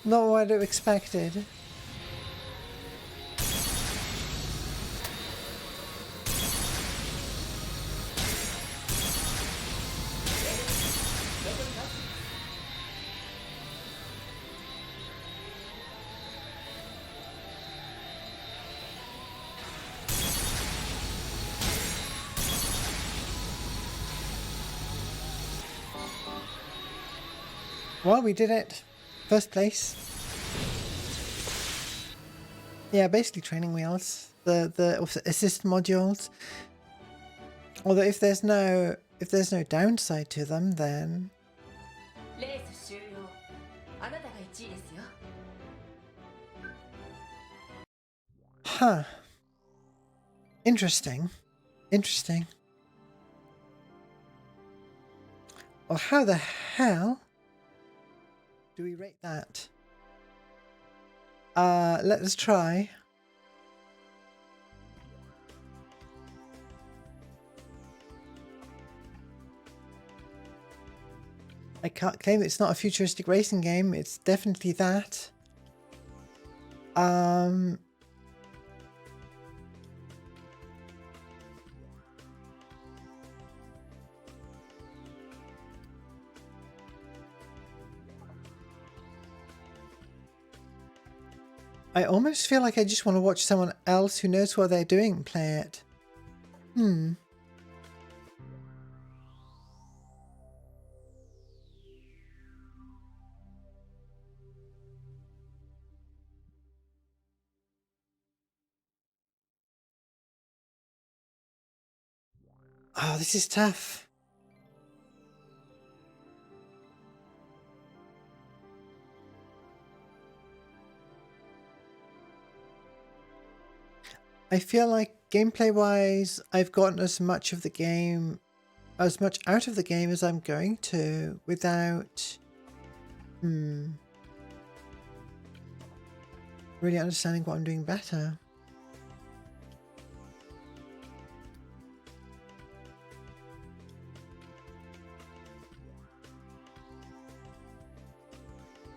what I expected. Well, we did it. First place. Yeah, basically training wheels. The assist modules. Although if there's no downside to them, then huh. Interesting. Interesting. Well, how the hell do we rate that? Let's try. I can't claim it's not a futuristic racing game. It's definitely that. I almost feel like I just want to watch someone else who knows what they're doing play it. Oh, this is tough. I feel like gameplay-wise, I've gotten as much out of the game as I'm going to without really understanding what I'm doing better.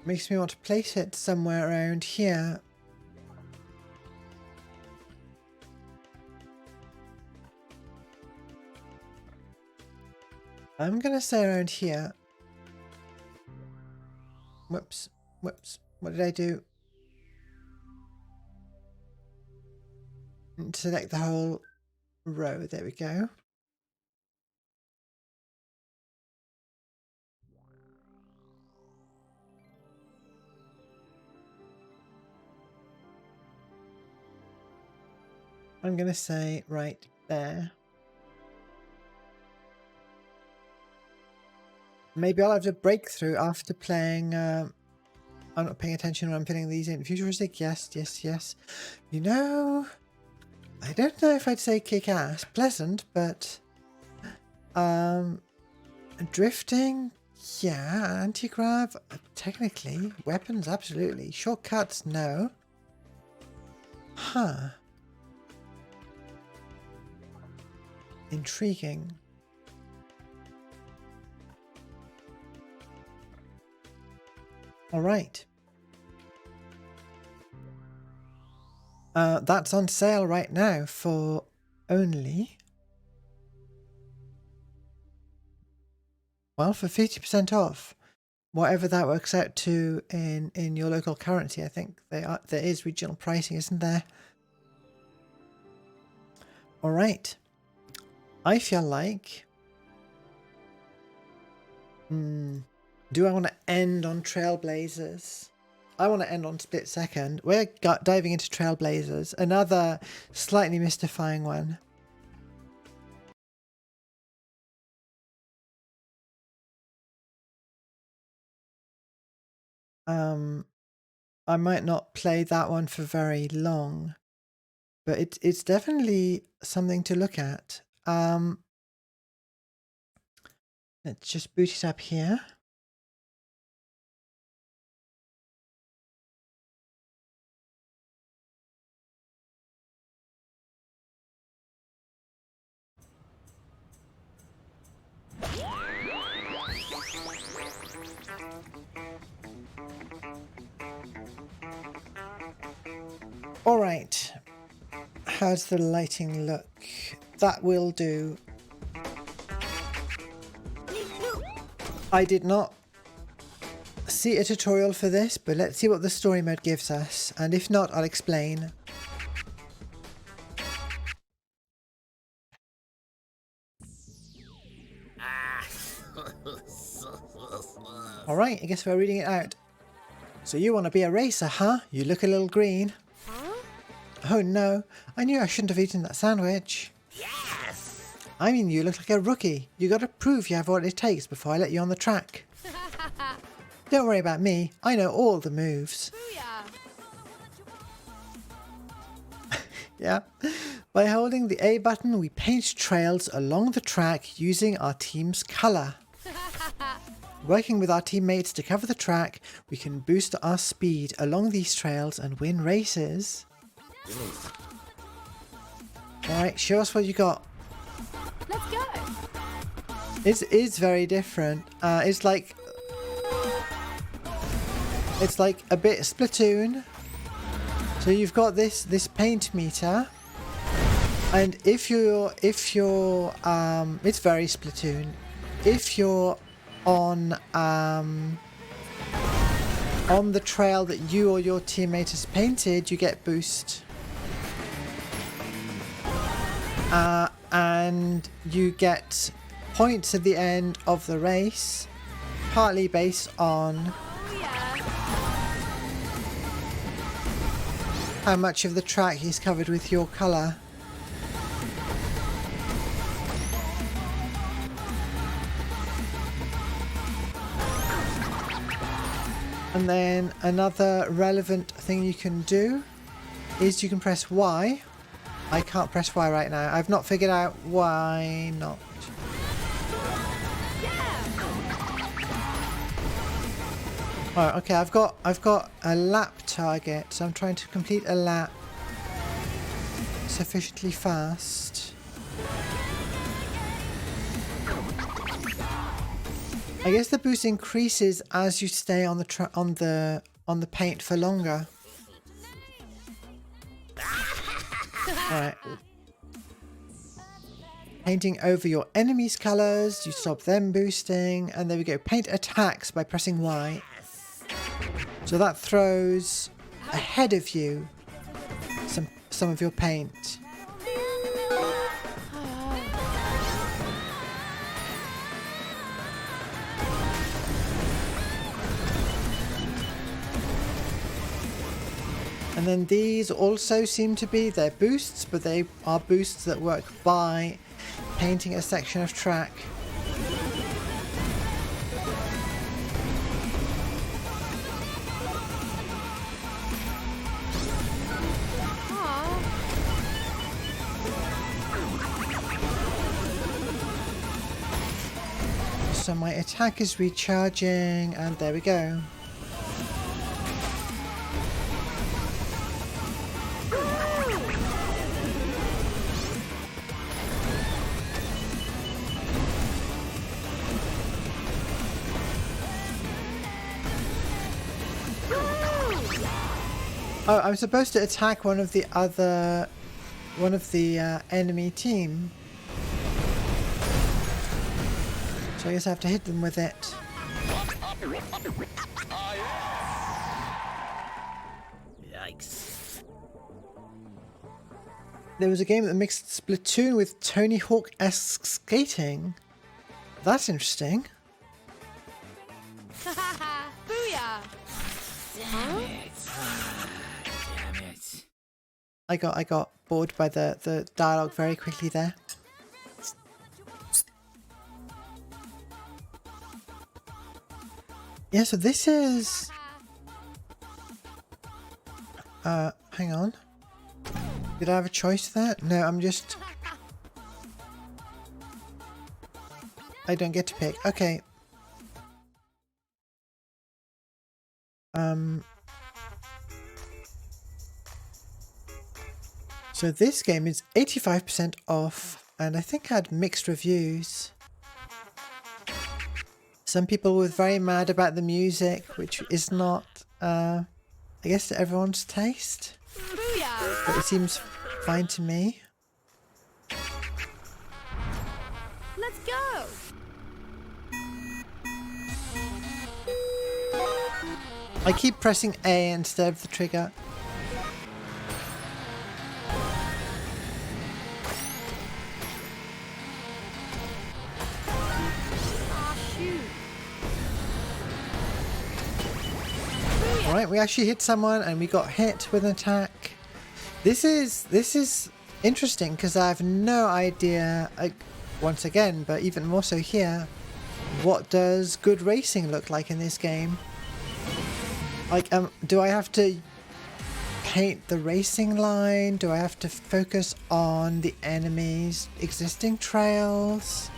Makes me want to place it somewhere around here. I'm gonna say around here. Whoops, whoops. What did I do? Select the whole row. There we go. I'm gonna say right there. Maybe I'll have a breakthrough after playing. I'm not paying attention when I'm filling these in. Futuristic, yes, yes, yes. You know, I don't know if I'd say kick-ass. Pleasant, but drifting, yeah. Anti-grav, technically. Weapons, absolutely. Shortcuts, no. Huh. Intriguing. All right. That's on sale right now for only, well, for 50% off. Whatever that works out to in your local currency. I think there is regional pricing, isn't there? All right. I feel like... do I want to end on Trailblazers? I want to end on Split Second. We're diving into Trailblazers. Another slightly mystifying one. I might not play that one for very long, but it's definitely something to look at. Let's just boot it up here. All right. How's the lighting look? That will do. I did not see a tutorial for this, but let's see what the story mode gives us. And if not, I'll explain. All right, I guess we're reading it out. So you want to be a racer, huh? You look a little green. Huh? Oh no, I knew I shouldn't have eaten that sandwich. Yes! I mean, you look like a rookie. You gotta prove you have what it takes before I let you on the track. Don't worry about me, I know all the moves. Yeah. By holding the A button, we paint trails along the track using our team's colour. Working with our teammates to cover the track, we can boost our speed along these trails and win races. Alright, show us what you got. Let's go. It is very different. It's like a bit Splatoon. So you've got this paint meter, and if you're it's very Splatoon. If you're on the trail that you or your teammate has painted, you get boost. And you get points at the end of the race, partly based on how much of the track is covered with your colour. And then another relevant thing you can do is you can press Y. I can't press Y right now. I've not figured out why not. Oh, okay, I've got a lap target, so I'm trying to complete a lap sufficiently fast. I guess the boost increases as you stay on the paint for longer. Alright. Painting over your enemies' colors, you stop them boosting, and there we go. Paint attacks by pressing Y. So that throws ahead of you some of your paint. And then these also seem to be their boosts, but they are boosts that work by painting a section of track. So my attack is recharging, and there we go. Oh, I'm supposed to attack one of the enemy team. So I guess I have to hit them with it. Yikes. There was a game that mixed Splatoon with Tony Hawk-esque skating. That's interesting. Booyah! Damn it. I got bored by the dialogue very quickly there. Yeah, so this is... hang on. Did I have a choice there? No, I'm just... I don't get to pick. Okay. So this game is 85% off, and I think had mixed reviews. Some people were very mad about the music, which is not, I guess, to everyone's taste. Booyah! But it seems fine to me. Let's go! I keep pressing A instead of the trigger. Alright, we actually hit someone and we got hit with an attack. This is interesting because I have no idea, once again, but even more so here, what does good racing look like in this game? Like, do I have to paint the racing line? Do I have to focus on the enemy's existing trails?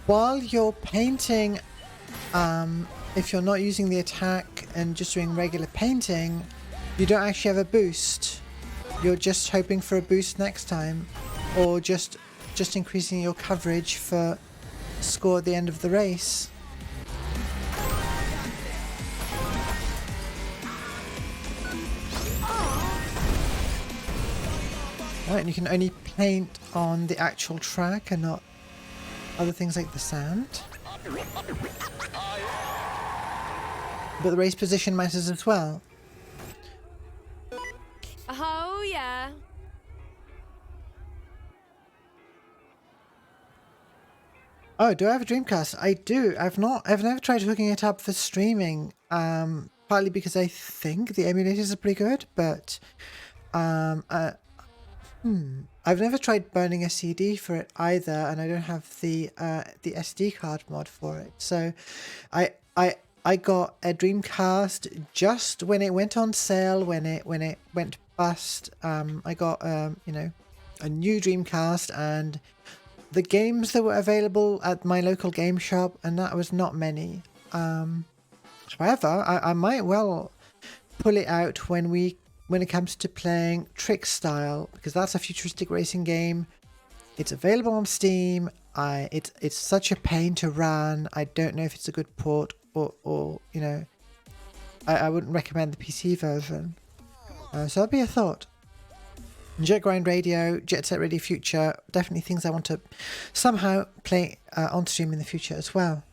While you're painting, if you're not using the attack and just doing regular painting, you don't actually have a boost. You're just hoping for a boost next time, or just increasing your coverage for score at the end of the race. Right, and you can only paint on the actual track and not other things like the sand. But the race position matters as well. Oh yeah. Oh, do I have a Dreamcast? I do. I've never tried hooking it up for streaming. Partly because I think the emulators are pretty good, but I've never tried burning a CD for it either, and I don't have the SD card mod for it. So I got a Dreamcast just when it went on sale, when it went bust. I got you know, a new Dreamcast, and the games that were available at my local game shop, and that was not many. However, I might well pull it out when it comes to playing Trick Style, because that's a futuristic racing game. It's available on Steam. It's such a pain to run. I don't know if it's a good port or you know, I wouldn't recommend the PC version. So that'd be a thought. Jet Grind Radio, Jet Set Radio Future, definitely things I want to somehow play on stream in the future as well.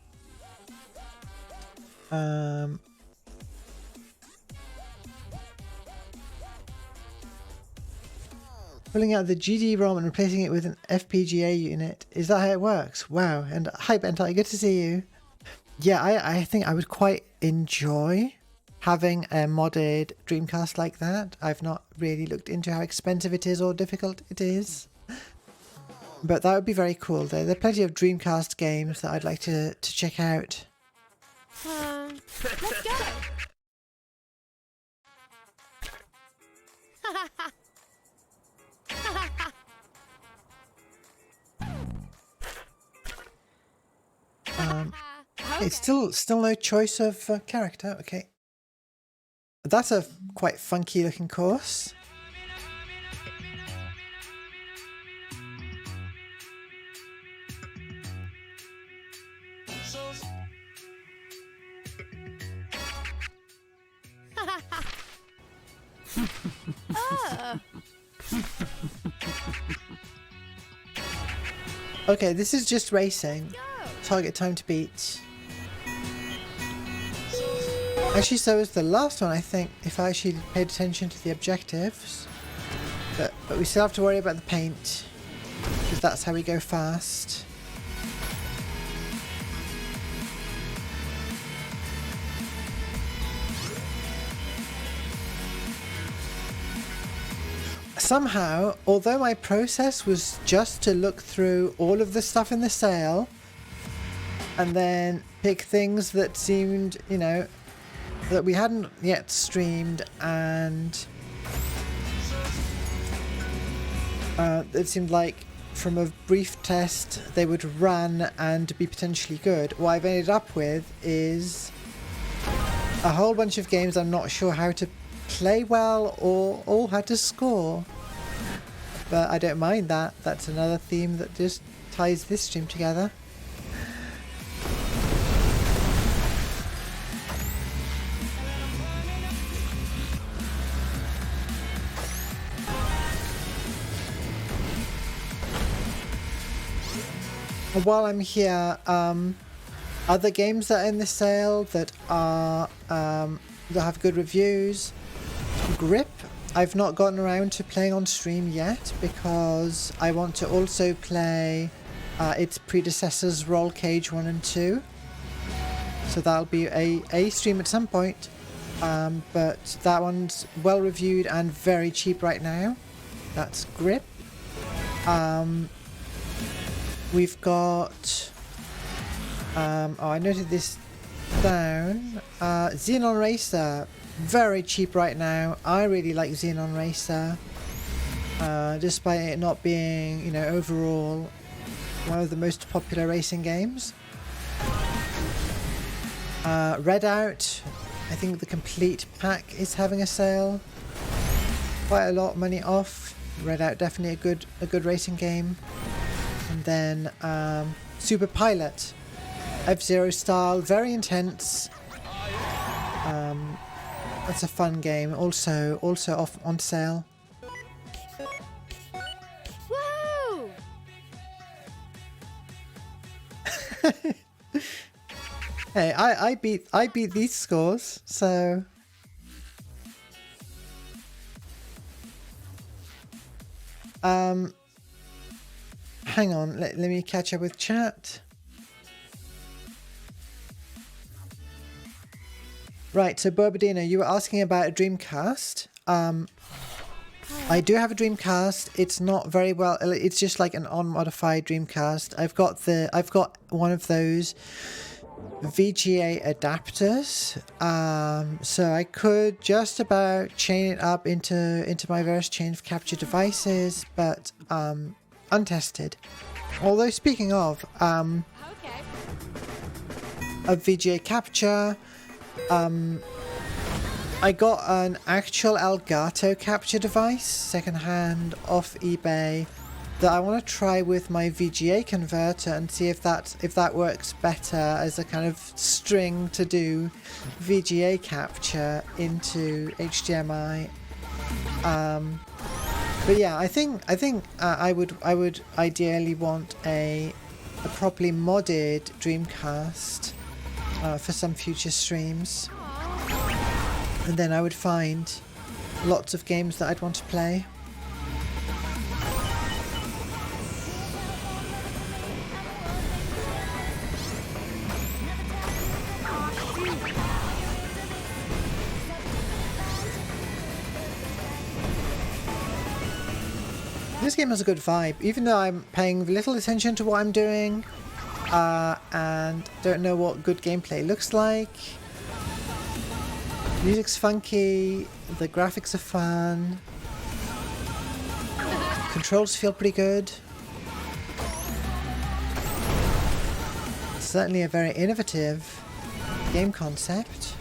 Pulling out the GD-ROM and replacing it with an FPGA unit. Is that how it works? Wow. And hi, Bentai, good to see you. Yeah, I think I would quite enjoy having a modded Dreamcast like that. I've not really looked into how expensive it is or difficult it is. But that would be very cool. There are plenty of Dreamcast games that I'd like to check out. Let's go. It's still no choice of character. Okay, that's a quite funky looking course. Okay, this is just racing. Target time to beat. Actually, so is the last one, I think, if I actually paid attention to the objectives. But we still have to worry about the paint, because that's how we go fast. Somehow, although my process was just to look through all of the stuff in the sale and then pick things that seemed, you know, that we hadn't yet streamed, and it seemed like from a brief test they would run and be potentially good. What I've ended up with is a whole bunch of games I'm not sure how to play well or how to score. But I don't mind that. That's another theme that just ties this stream together. While I'm here, other games that are in the sale that are that have good reviews. Grip, I've not gotten around to playing on stream yet because I want to also play its predecessors, Roll Cage 1 and 2. So that'll be a stream at some point. But that one's well reviewed and very cheap right now. That's Grip. We've got oh, I noted this down. Xenon Racer, very cheap right now. I really like Xenon Racer, despite it not being, you know, overall one of the most popular racing games. Redout, I think the complete pack is having a sale. Quite a lot of money off. Redout, definitely a good racing game. And then Super Pilot, F-Zero style, very intense. That's a fun game. Also off on sale. Woo! Hey, I beat these scores, so hang on, let me catch up with chat. Right, so Borbadina, you were asking about a Dreamcast. I do have a Dreamcast. It's not very well. It's just like an unmodified Dreamcast. I've got one of those VGA adapters. So I could just about chain it up into my various chain of capture devices, but untested. Although speaking of Okay. VGA capture, I got an actual Elgato capture device, secondhand off eBay, that I want to try with my VGA converter and see if that works better as a kind of string to do VGA capture into HDMI. But yeah, I think I would ideally want a properly modded Dreamcast for some future streams, and then I would find lots of games that I'd want to play. This game has a good vibe, even though I'm paying little attention to what I'm doing and don't know what good gameplay looks like. Music's funky, the graphics are fun, controls feel pretty good. It's certainly a very innovative game concept.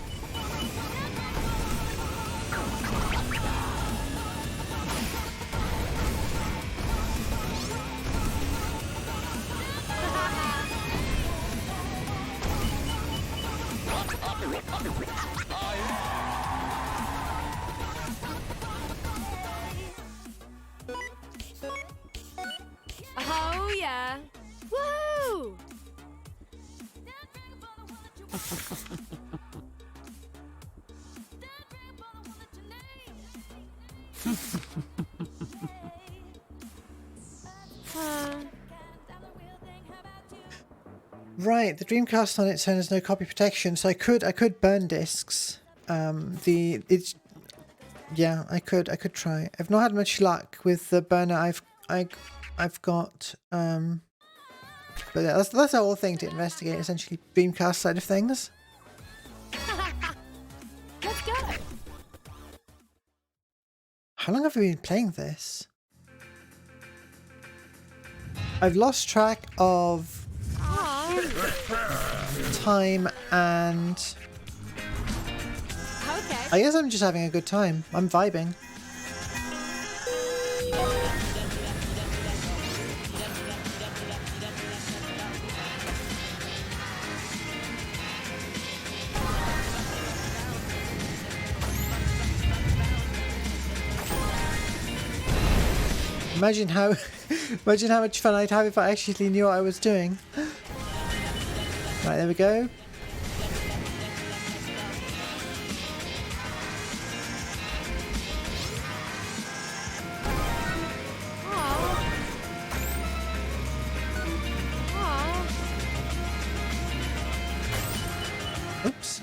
Oh yeah. Woo! Right, the Dreamcast on its own has no copy protection, so I could burn discs. Yeah, I could try. I've not had much luck with the burner I've got. But yeah, that's the whole thing to investigate, essentially Dreamcast side of things. Let's go. How long have we been playing this? I've lost track of time, and Okay. I guess I'm just having a good time. I'm vibing. Imagine how much fun I'd have if I actually knew what I was doing. Right, there we go. Oops.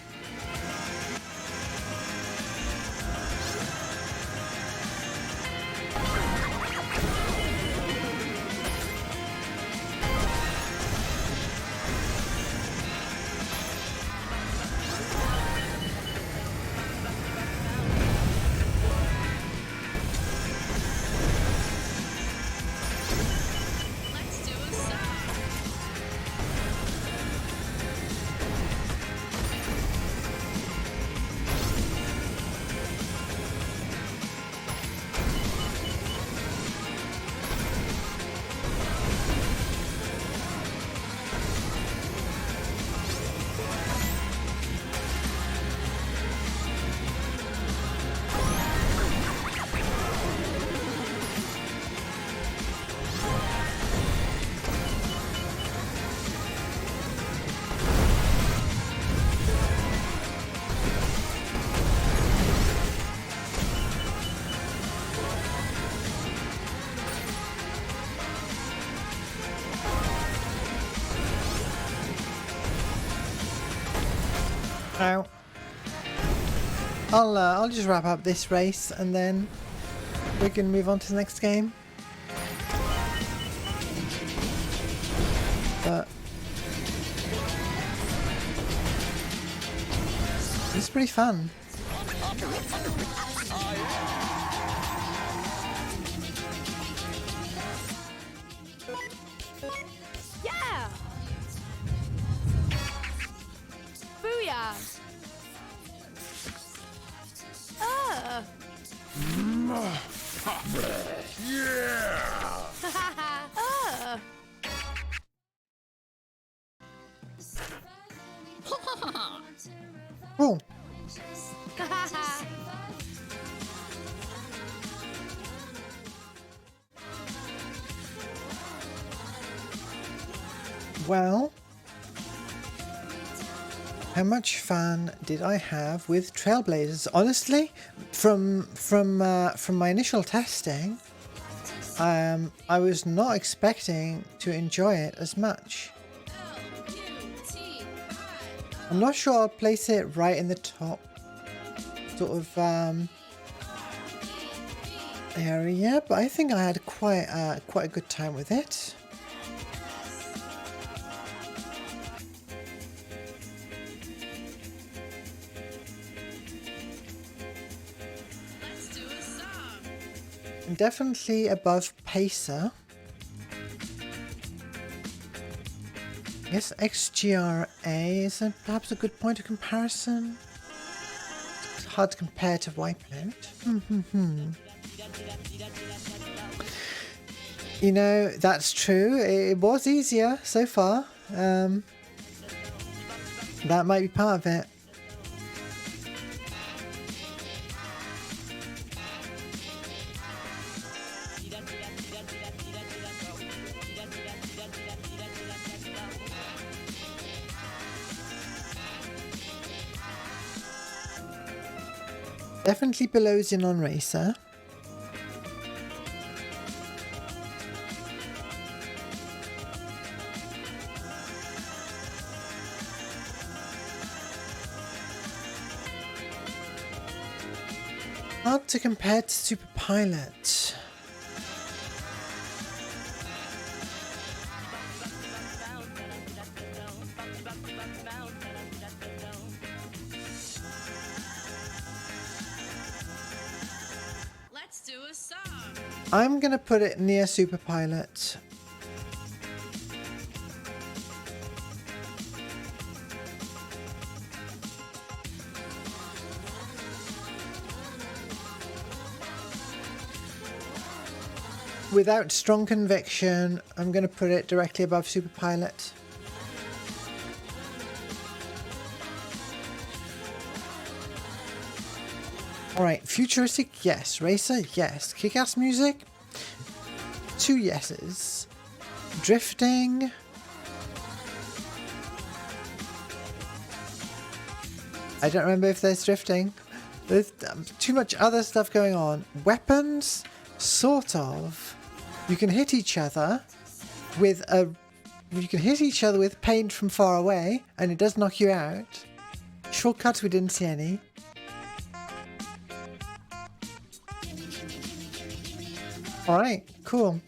Ow. I'll just wrap up this race and then we can move on to the next game. But it's pretty fun. Cool. Well, how much fun did I have with Trailblazers? Honestly, from my initial testing, I was not expecting to enjoy it as much. I'm not sure I'll place it right in the top sort of area, but I think I had quite a good time with it. Definitely above Pacer. Yes, XGRA is perhaps a good point of comparison. It's hard to compare to Wipeout. You know, that's true. It was easier so far. That might be part of it. Definitely below Xenon Racer. Hard to compare to Super Pilot. I'm gonna put it near Super Pilot. Without strong conviction, I'm gonna put it directly above Super Pilot. Alright, Futuristic, yes. Racer, yes. Kick-ass music, 2 yeses. Drifting, I don't remember if there's drifting. There's too much other stuff going on. Weapons, sort of. You can hit each other with paint from far away, and it does knock you out. Shortcuts, we didn't see any. Alright, cool.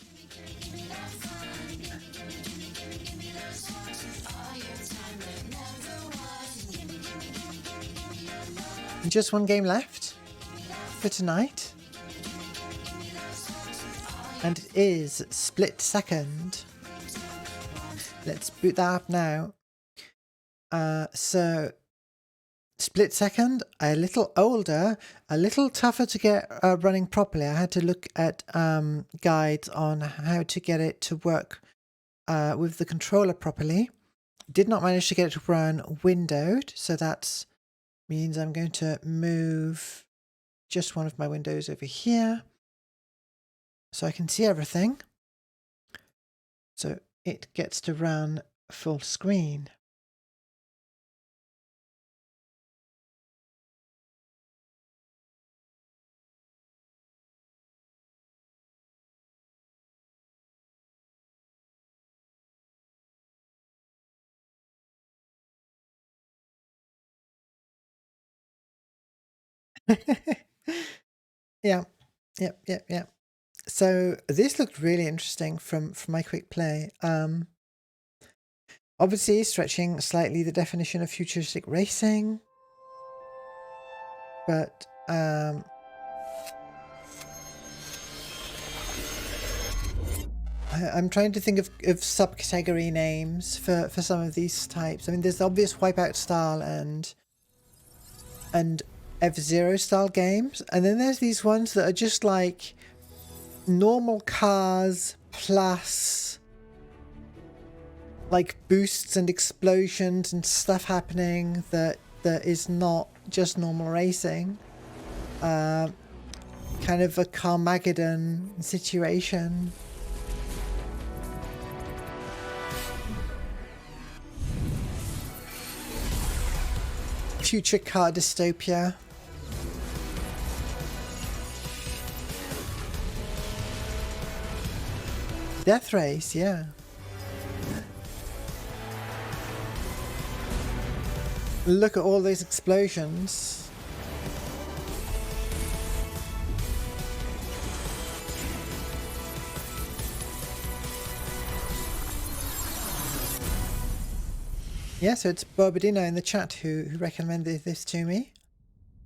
Just one game left for tonight. And it is Split Second. Let's boot that up now. So Split Second, a little older, a little tougher to get running properly. I had to look at guides on how to get it to work with the controller properly. Did not manage to get it to run windowed, so that means I'm going to move just one of my windows over here so I can see everything. So it gets to run full screen. Yeah. So this looked really interesting from my quick play. Obviously stretching slightly the definition of futuristic racing, but I'm trying to think of subcategory names for some of these types. I mean, there's the obvious Wipeout style and F-Zero style games, and then there's these ones that are just like normal cars plus like boosts and explosions and stuff happening that that is not just normal racing. Kind of a Carmageddon situation. Future car dystopia. Death race, yeah. Look at all those explosions. Yeah, so it's Bobadino in the chat who recommended this to me.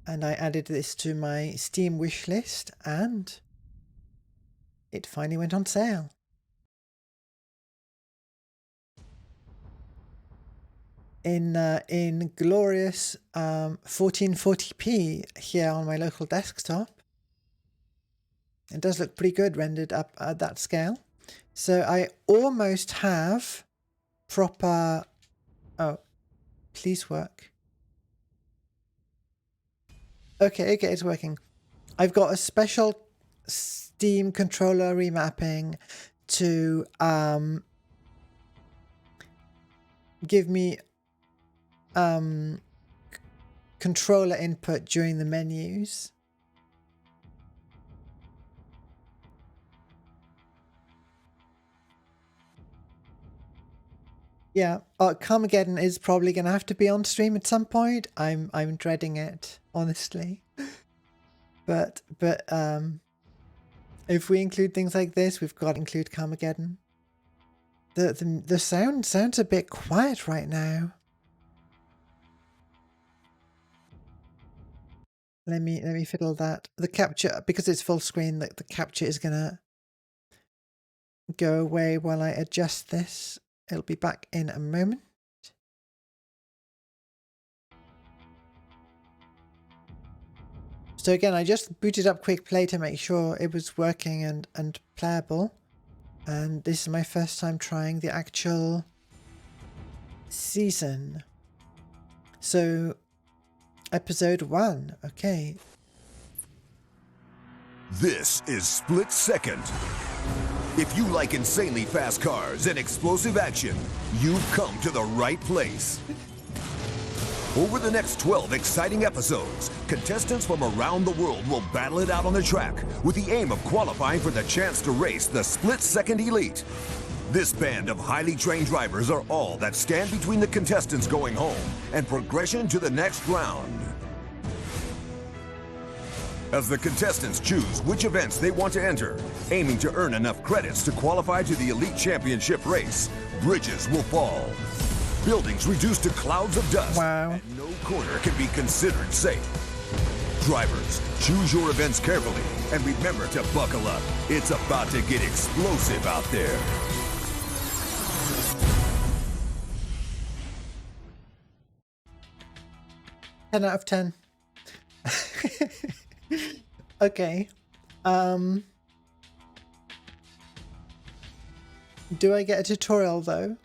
And I added this to my Steam wish list and it finally went on sale. In glorious 1440p here on my local desktop. It does look pretty good rendered up at that scale. So I almost have proper... Oh, please work. Okay, it's working. I've got a special Steam controller remapping to give me controller input during the menus. Yeah, Carmageddon is probably going to have to be on stream at some point. I'm dreading it, honestly. But if we include things like this, we've got to include Carmageddon. The sounds a bit quiet right now. Let me fiddle that. The capture, because it's full screen, the capture is gonna go away while I adjust this. It'll be back in a moment. So again, I just booted up Quick Play to make sure it was working and playable. And this is my first time trying the actual season. So, episode 1, okay. This is Split Second. If you like insanely fast cars and explosive action, you've come to the right place. Over the next 12 exciting episodes, contestants from around the world will battle it out on the track with the aim of qualifying for the chance to race the Split Second Elite. This band of highly trained drivers are all that stand between the contestants going home and progression to the next round. As the contestants choose which events they want to enter, aiming to earn enough credits to qualify to the Elite Championship race, bridges will fall. Buildings reduced to clouds of dust, Wow. and no corner can be considered safe. Drivers, choose your events carefully, and remember to buckle up. It's about to get explosive out there. Ten out of 10. Okay. Do I get a tutorial though?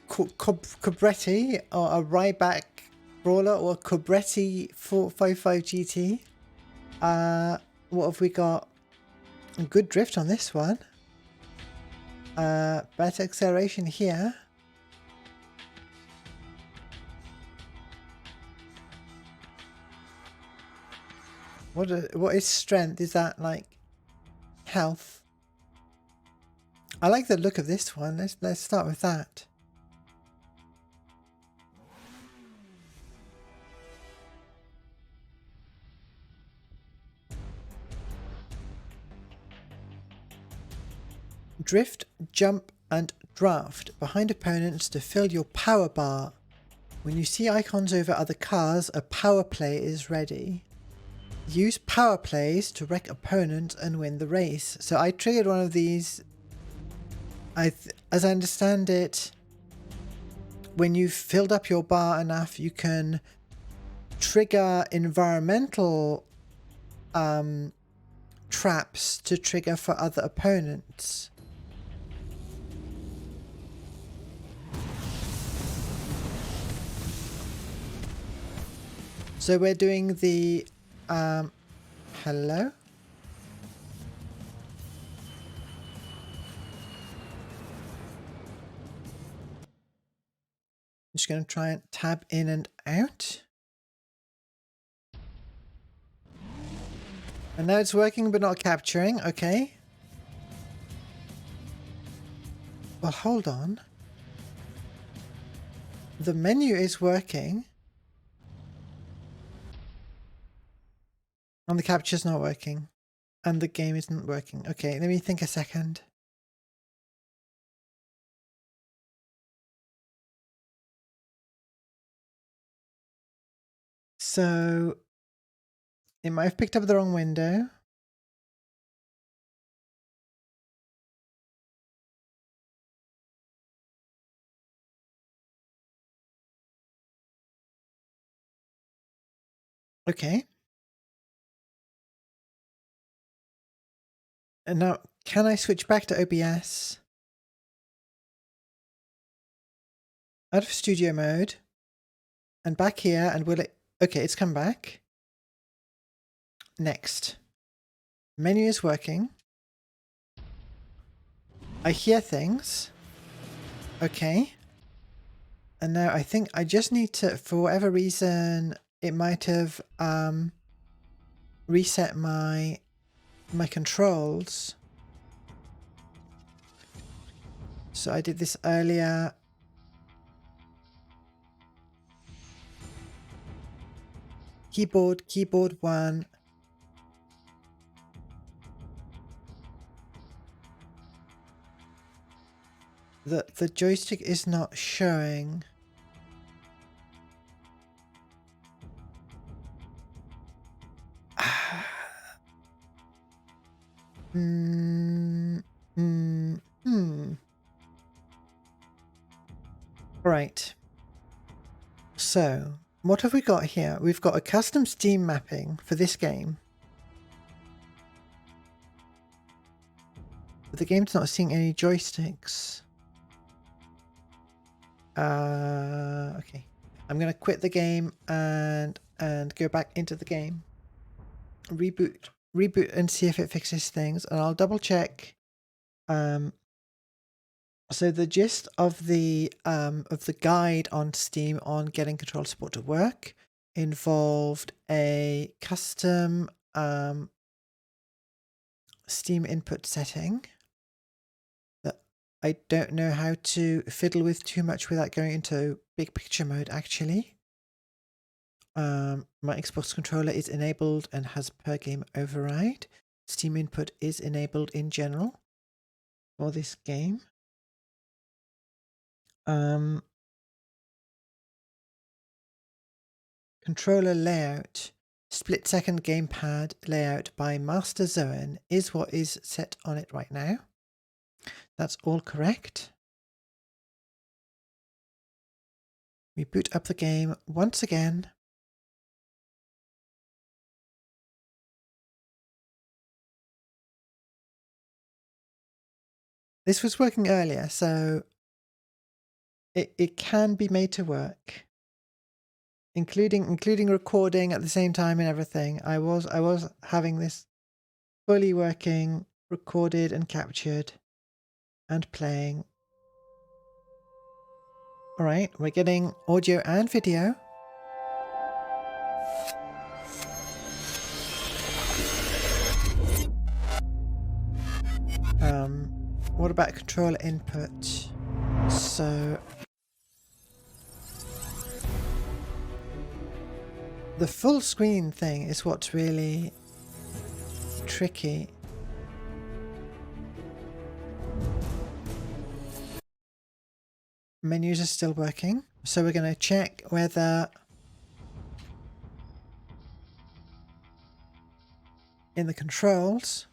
Cobretti or a Ryback Brawler or Cobretti 455 GT. What have we got? A good drift on this one. Better acceleration here. What is strength? Is that like health? I like the look of this one. Let's start with that. Drift, jump and draft behind opponents to fill your power bar. When you see icons over other cars, a power play is ready. Use power plays to wreck opponents and win the race. So I triggered one of these. As I understand it, when you've filled up your bar enough, you can trigger environmental traps to trigger for other opponents. So we're doing the hello? I'm just going to try and tab in and out. And now it's working but not capturing. Okay. Well, hold on. The menu is working. And the capture's not working. And the game isn't working. Okay, let me think a second. So it might have picked up the wrong window. Okay. And now, can I switch back to OBS? Out of studio mode. And back here, and will it... Okay, it's come back. Next. Menu is working. I hear things. Okay. And now I think I just need to, for whatever reason, it might have reset my controls. So I did this earlier. Keyboard 1. The joystick is not showing. Right. So, what have we got here? We've got a custom Steam mapping for this game. But the game's not seeing any joysticks. Okay. I'm gonna quit the game and go back into the game. Reboot and see if it fixes things, and I'll double check. So the gist of the guide on Steam on getting control support to work involved a custom Steam input setting that I don't know how to fiddle with too much without going into big picture mode actually. My Xbox controller is enabled and has per game override. Steam input is enabled in general for this game. Controller layout, split second gamepad layout by Master Zoen is what is set on it right now. That's all correct. We boot up the game once again. This was working earlier, so it can be made to work. Including recording at the same time and everything. I was having this fully working, recorded and captured and playing. All right, we're getting audio and video. What about controller input? So the full screen thing is what's really tricky. Menus are still working, so we're going to check whether in the controls,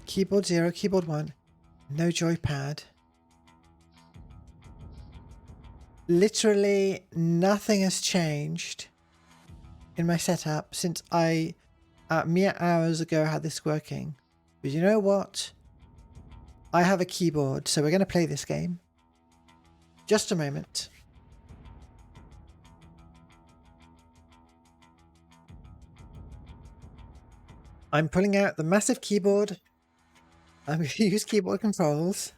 keyboard 0, keyboard 1, no joypad. Literally nothing has changed in my setup since I mere hours ago had this working. But you know what? I have a keyboard, so we're going to play this game. Just a moment. I'm pulling out the massive keyboard. I'm going to use keyboard controls.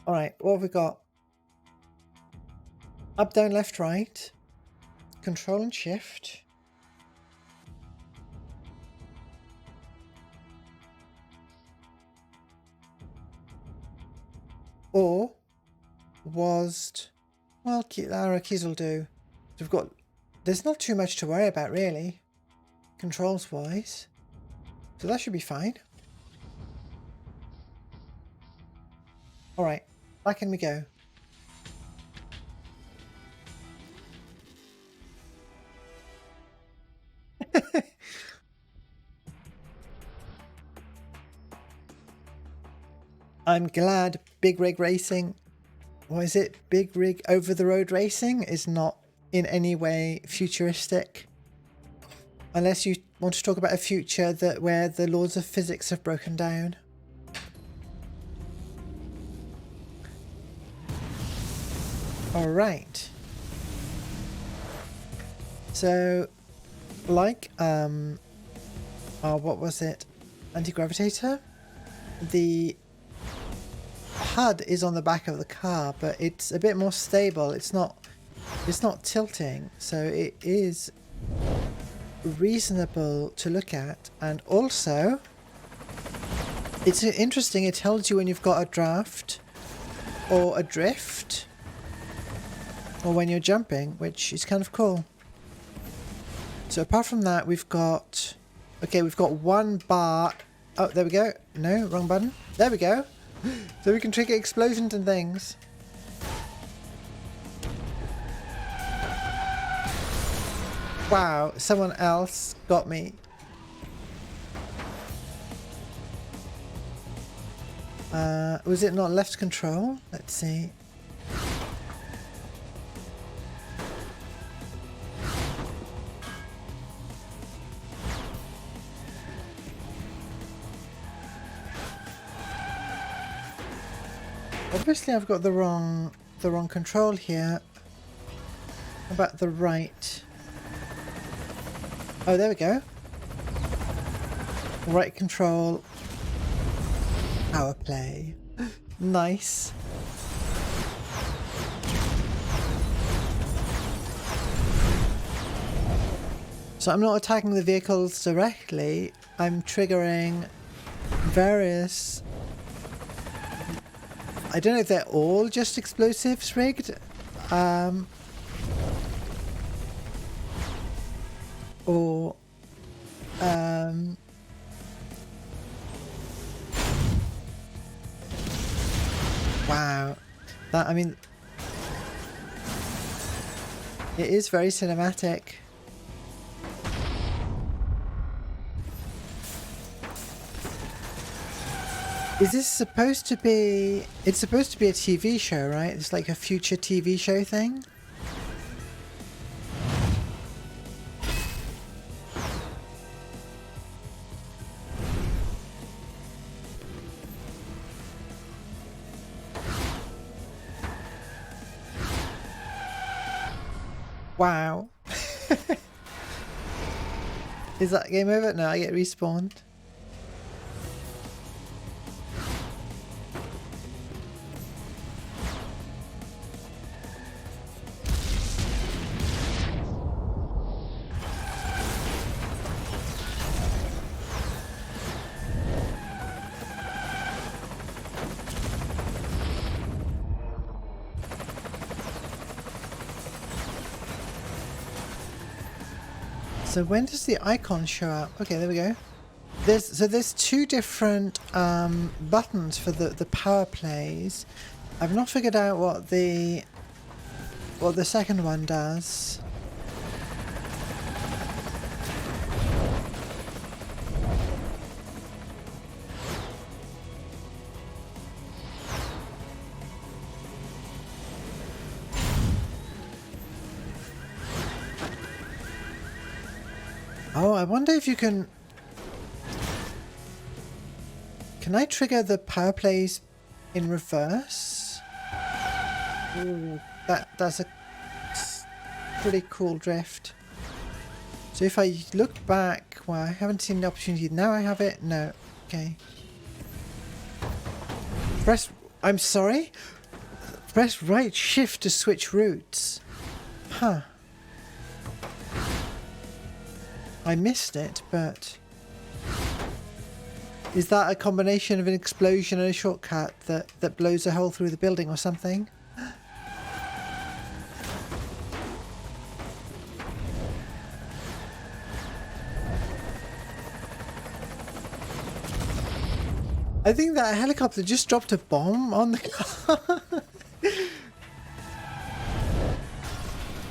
Alright, what have we got? Up, down, left, right. Control and shift. Or was, well, arrow keys will do. We've got, there's not too much to worry about really, controls wise. So that should be fine. Alright, back in we go. I'm glad Big Rig Racing, what is it? Big Rig Over the Road Racing is not in any way futuristic. Unless you want to talk about a future that where the laws of physics have broken down. Alright. So, like, what was it? Anti-gravitator? The HUD is on the back of the car, but it's a bit more stable. It's not tilting, so it is reasonable to look at. And also, it's interesting, it tells you when you've got a draft or a drift or when you're jumping, which is kind of cool. So apart from that, we've got one bar. Oh, there we go. No, wrong button. There we go. So we can trigger explosions and things. Wow, someone else got me. Was it not left control? Let's see. Obviously I've got the wrong control here. How about the right? Oh, there we go. Right control. Power play. Nice. So I'm not attacking the vehicles directly. I'm triggering various... I don't know if they're all just explosives rigged. Or wow, that, I mean, it is very cinematic. Is this supposed to be, it's supposed to be a TV show, right? It's like a future TV show thing. Wow. Is that game over? No, I get respawned. So when does the icon show up? Okay, there we go. There's two different buttons for the power plays. I've not figured out what the second one does. Oh, I wonder if you can... Can I trigger the power plays in reverse. Ooh, that's a pretty cool drift. So if I look back, well, I haven't seen the opportunity. Now I have it. No. Okay. I'm sorry? Press right shift to switch routes. Huh. I missed it, but... Is that a combination of an explosion and a shortcut that blows a hole through the building or something? I think that helicopter just dropped a bomb on the car.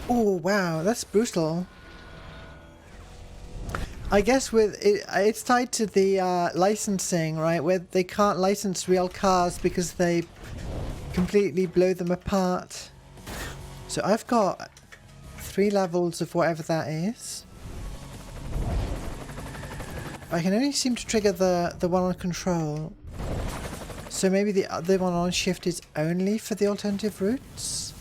Oh, wow, that's brutal. I guess with it's tied to the licensing, right? Where they can't license real cars because they completely blow them apart. So I've got 3 levels of whatever that is. I can only seem to trigger the one on control. So maybe the other one on shift is only for the alternative routes?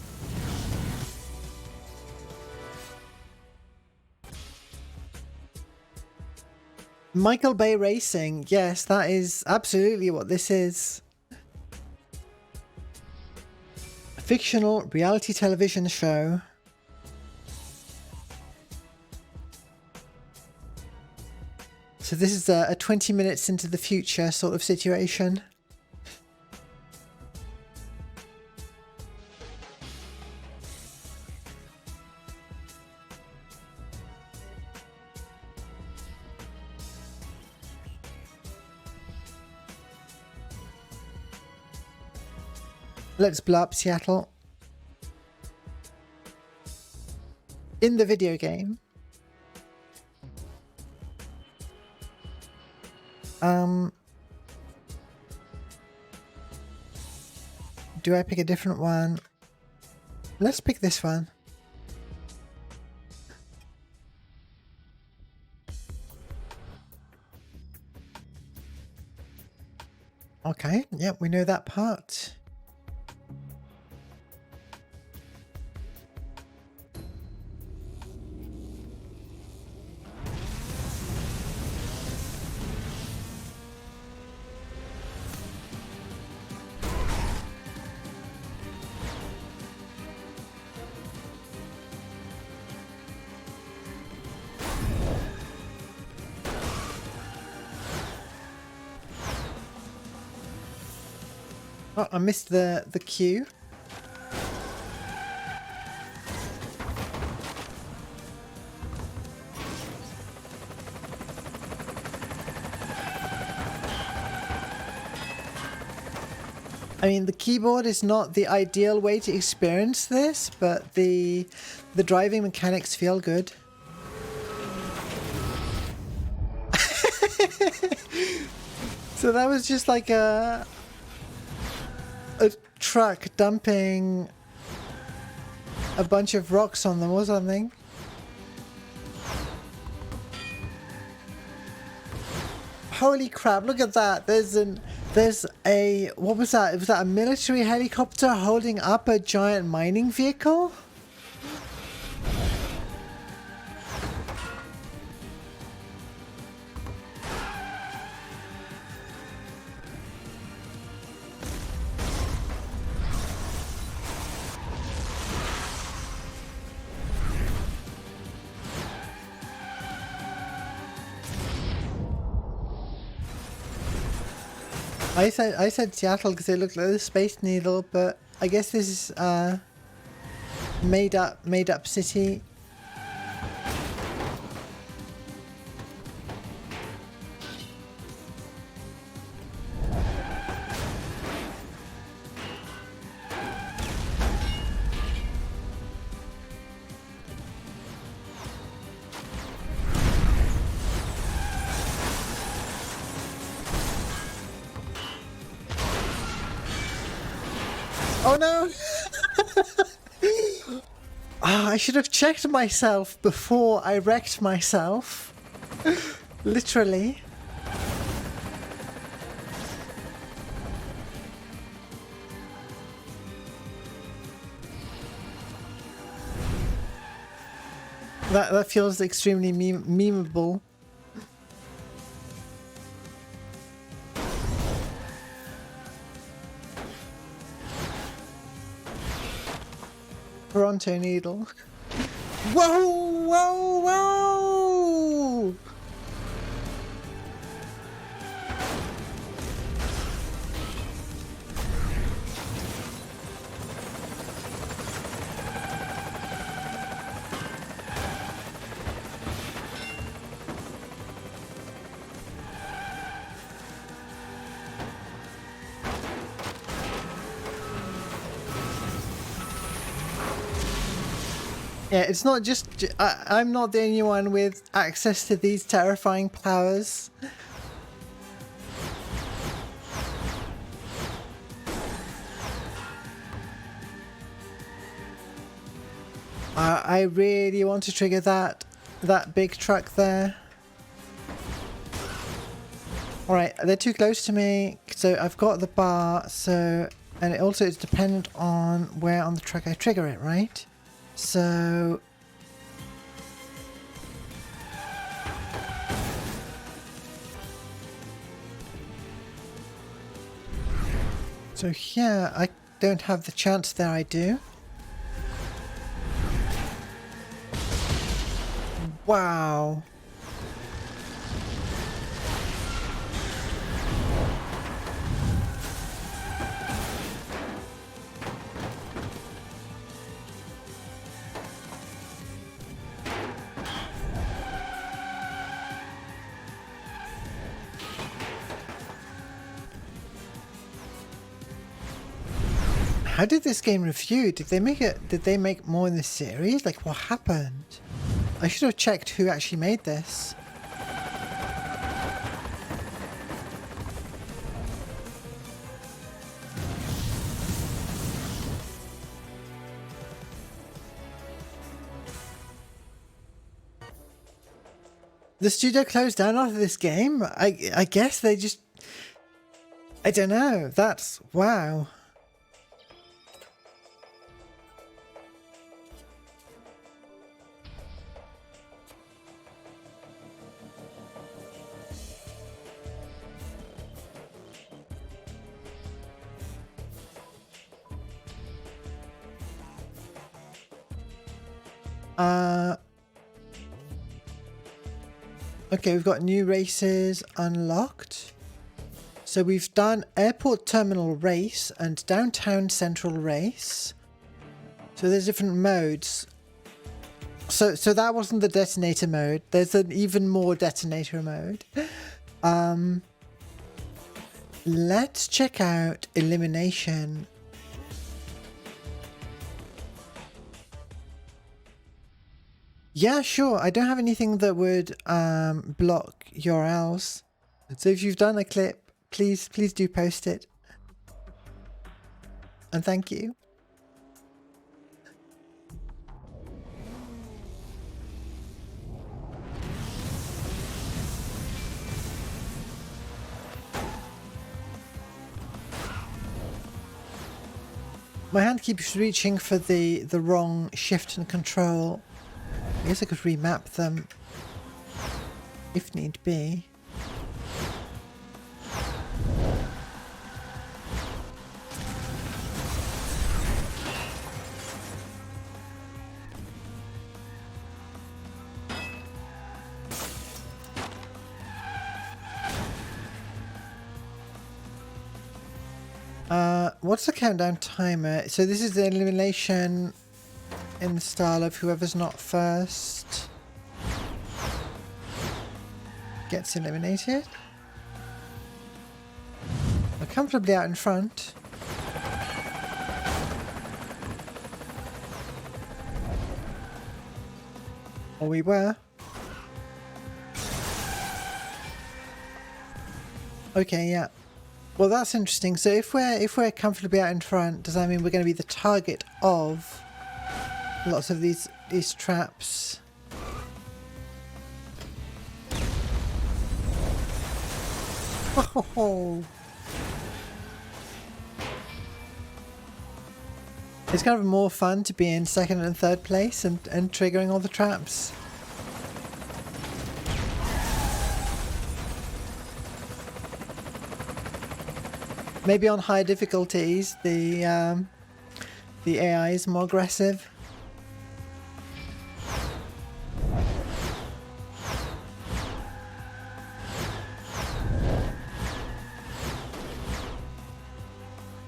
Michael Bay Racing. Yes, that is absolutely what this is. A fictional reality television show. So this is a 20 minutes into the future sort of situation. Let's blow up Seattle. In the video game. Do I pick a different one? Let's pick this one. Okay, yep, we know that part. Oh, I missed the cue. I mean, the keyboard is not the ideal way to experience this, but the driving mechanics feel good. So that was just like a truck dumping a bunch of rocks on them or something. Holy crap, look at that. There's a, what was that? Was that a military helicopter holding up a giant mining vehicle? I said Seattle because it looked like the Space Needle, but I guess this is made up city. Oh no! I should have checked myself before I wrecked myself. Literally. That feels extremely memeable. Toronto needle. Whoa! Whoa! Whoa! Yeah, it's not just... I'm not the only one with access to these terrifying powers. I really want to trigger that big truck there. Alright, they're too close to me, so I've got the bar, so... And it also is dependent on where on the truck I trigger it, right? So... So here, I don't have the chance there, I do. Wow. How did this game review? Did they make it? Did they make more in this series? Like, what happened? I should have checked who actually made this. The studio closed down after this game? I guess they just... I don't know. That's... wow. Okay, we've got new races unlocked. So we've done Airport Terminal Race and Downtown Central Race. So there's different modes. So that wasn't the detonator mode. There's an even more detonator mode. Let's check out elimination. Yeah, sure. I don't have anything that would block URLs. So if you've done a clip, please do post it. And thank you. My hand keeps reaching for the wrong shift and control. I guess I could remap them if need be. What's the countdown timer? So this is the elimination in the style of whoever's not first gets eliminated. We're comfortably out in front. Or we were. Okay, yeah. Well, that's interesting. So if we're comfortably out in front, does that mean we're going to be the target of lots of these traps? Oh. It's kind of more fun to be in second and third place and triggering all the traps. Maybe on high difficulties, the AI is more aggressive.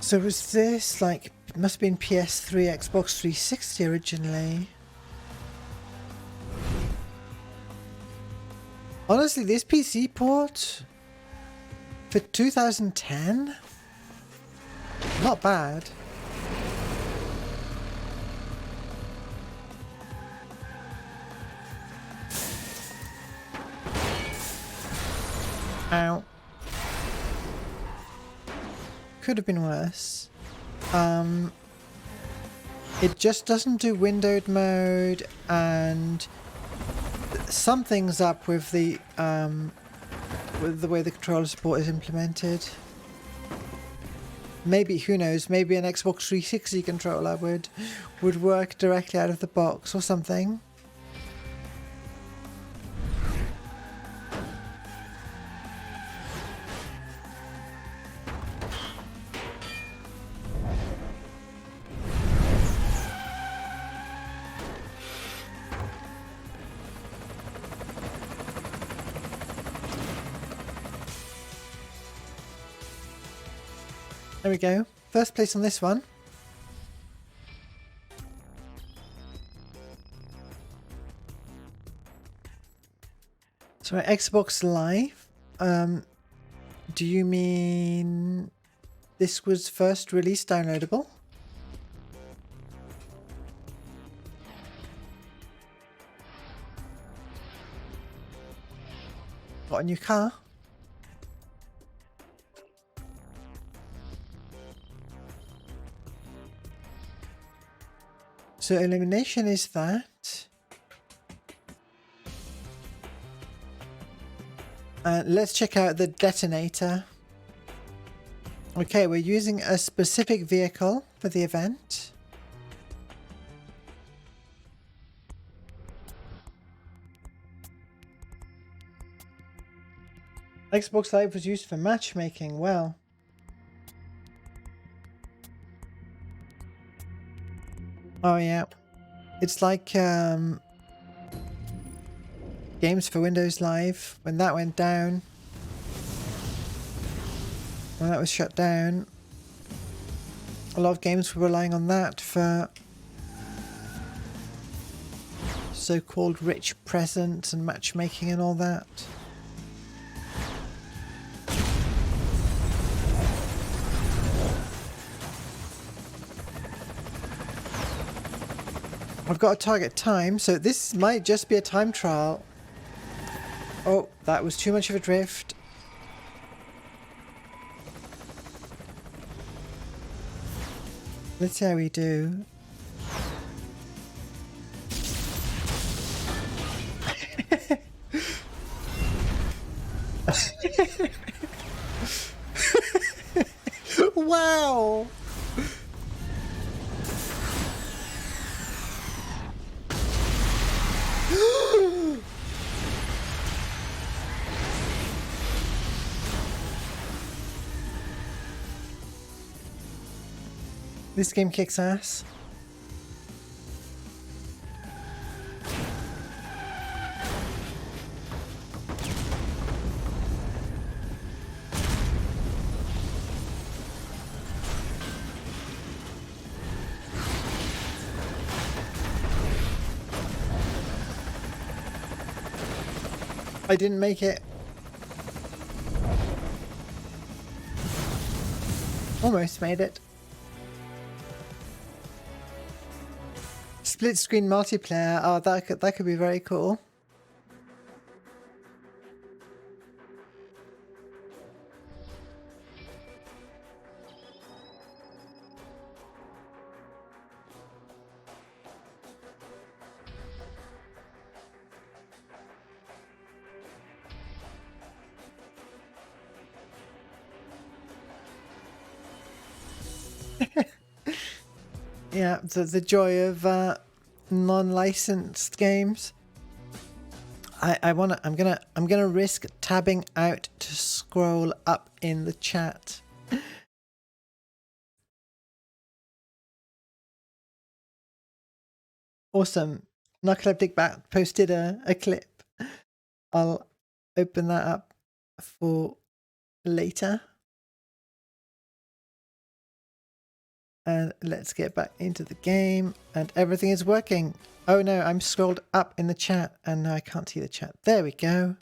So was this like, must have been PS3, Xbox 360 originally. Honestly, this PC port for 2010, not bad. Ow. Could have been worse. It just doesn't do windowed mode, and something's up with the way the controller support is implemented. Maybe, who knows, maybe an Xbox 360 controller would work directly out of the box or something. There we go. First place on this one. So Xbox Live. Do you mean this was first release downloadable? Got a new car? So elimination is that. Let's check out the detonator. Okay, we're using a specific vehicle for the event. Xbox Live was used for matchmaking. Well. Oh yeah, it's like games for Windows Live. When that went down, when that was shut down, a lot of games were relying on that for so-called rich presents and matchmaking and all that. I've got a target time, so this might just be a time trial. Oh, that was too much of a drift. Let's see how we do. Wow! This game kicks ass. I didn't make it. Almost made it. Split screen multiplayer. Oh, that could be very cool. Yeah, the joy of non-licensed games. I'm gonna risk tabbing out to scroll up in the chat. Awesome. Narcoleptic Bat posted a clip. I'll open that up for later. And let's get back into the game. And everything is working. Oh no, I'm scrolled up in the chat and now I can't see the chat. There we go.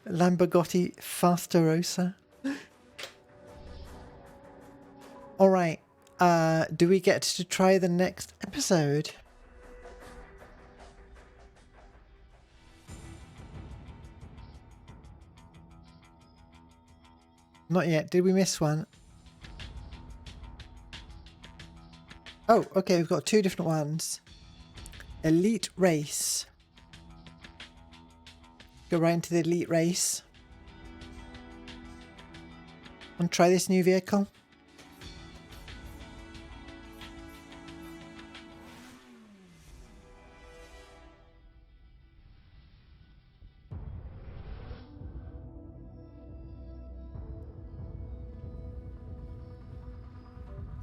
Lamborghini Fasterosa. All right. Do we get to try the next episode? Not yet. Did we miss one? Oh, okay. We've got two different ones. Elite Race. Go right into the Elite Race. Want to try this new vehicle?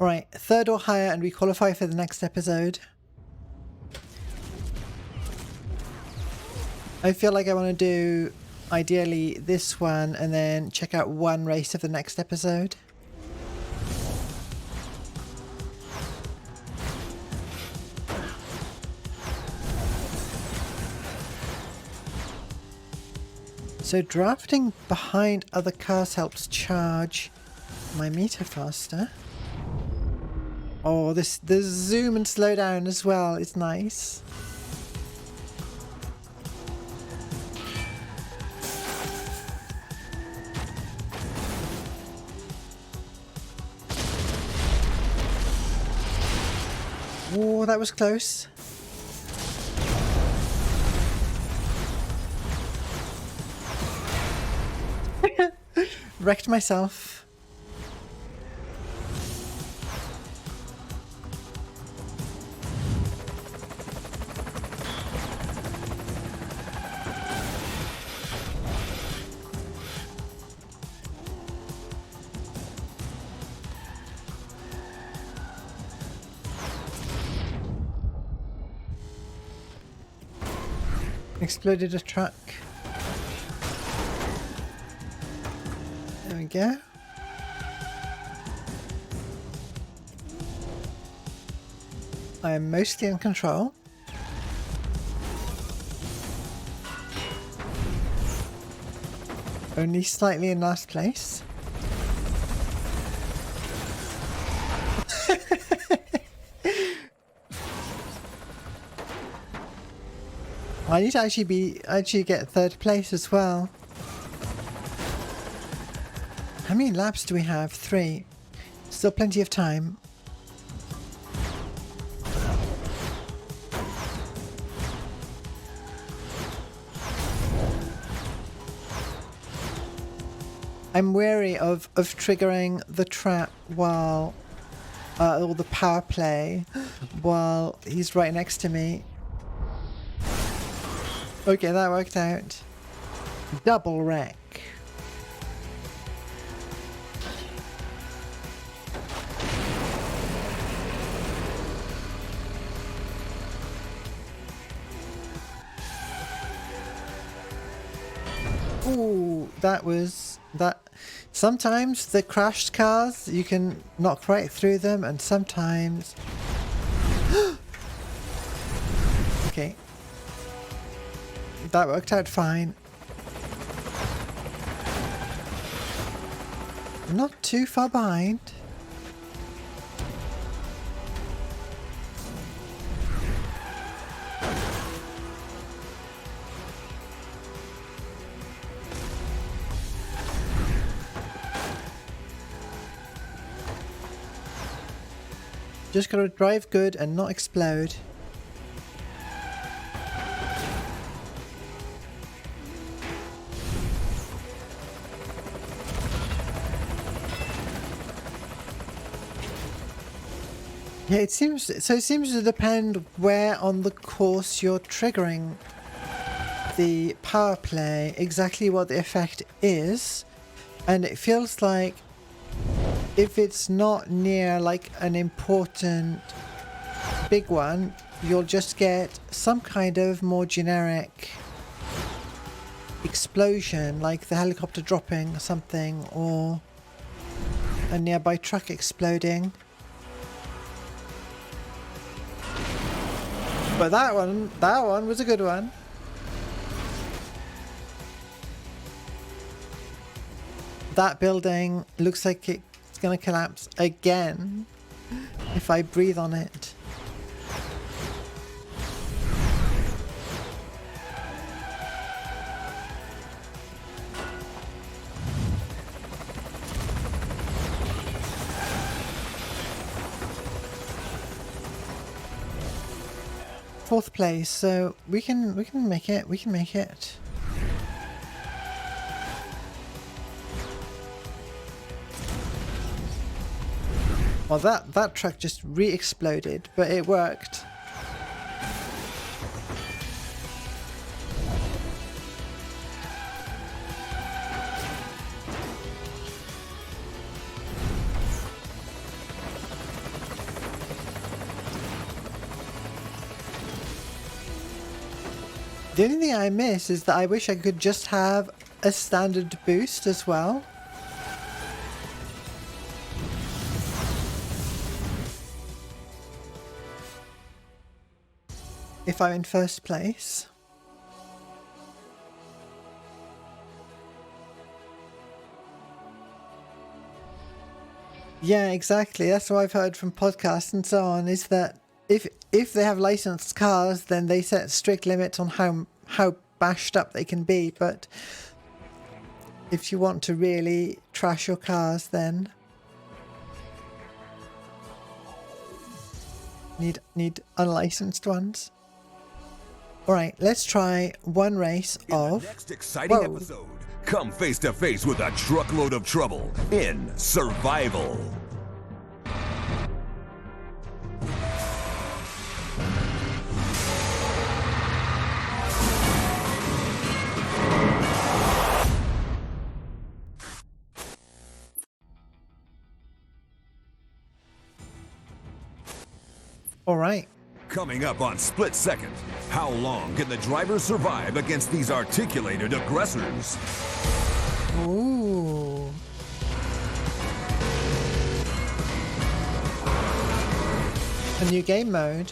Alright, third or higher and we qualify for the next episode. I feel like I want to do, ideally, this one and then check out one race of the next episode. So drafting behind other cars helps charge my meter faster. Oh, the zoom and slow down as well is nice. Oh, that was close. Wrecked myself. Exploded a truck. There we go. I am mostly in control. Only slightly in last place. I need to actually get third place as well. How many laps do we have? 3. Still plenty of time. I'm wary of triggering the trap while or the power play while he's right next to me. Okay, that worked out. Double wreck. Ooh, that was that. Sometimes the crashed cars, you can knock right through them, and sometimes... Okay. That worked out fine. Not too far behind. Just gotta drive good and not explode. Yeah, it seems to depend where on the course you're triggering the power play, exactly what the effect is. And it feels like if it's not near like an important big one, you'll just get some kind of more generic explosion, like the helicopter dropping something or a nearby truck exploding. But that one was a good one. That building looks like it's gonna collapse again if I breathe on it. Fourth place, so we can make it. We can make it. Well, that truck just re-exploded, but it worked. The only thing I miss is that I wish I could just have a standard boost as well. If I'm in first place. Yeah, exactly. That's what I've heard from podcasts and so on, is that if they have licensed cars, then they set strict limits on how bashed up they can be. But if you want to really trash your cars, then need unlicensed ones. All right, let's try one race of... In the next exciting episode, come face to face with a truckload of trouble in Survival. All right. Coming up on Split Second, how long can the driver survive against these articulated aggressors? Ooh. A new game mode.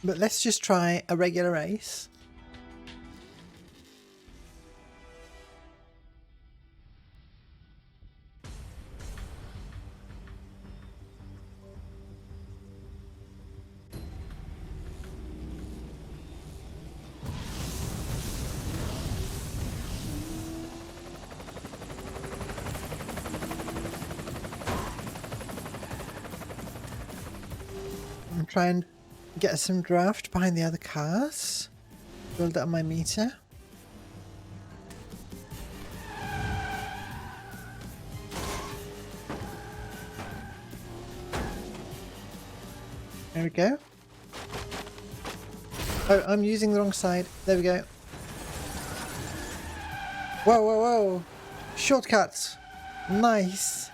But let's just try a regular race. I'm trying to get some draft behind the other cars. Build up my meter. There we go. Oh, I'm using the wrong side. There we go. Whoa, whoa, whoa. Shortcuts. Nice.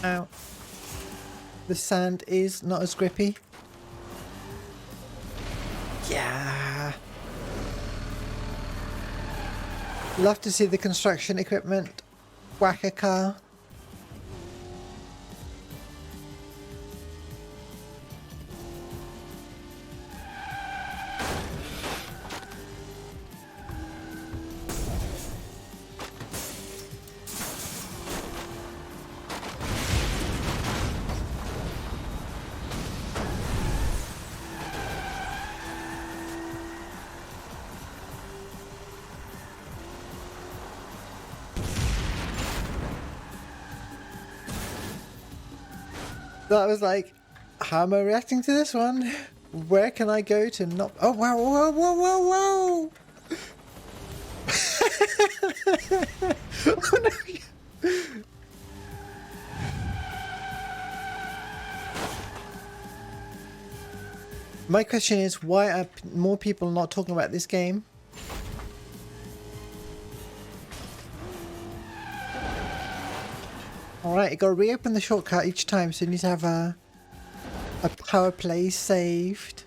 Ow. The sand is not as grippy. Yeah. Love to see the construction equipment whack a car. That was like, how am I reacting to this one? Where can I go to not... Oh, wow, whoa, whoa, whoa, whoa! Oh, no. My question is, why are more people not talking about this game? Alright, you gotta reopen the shortcut each time, so you need to have a power play saved.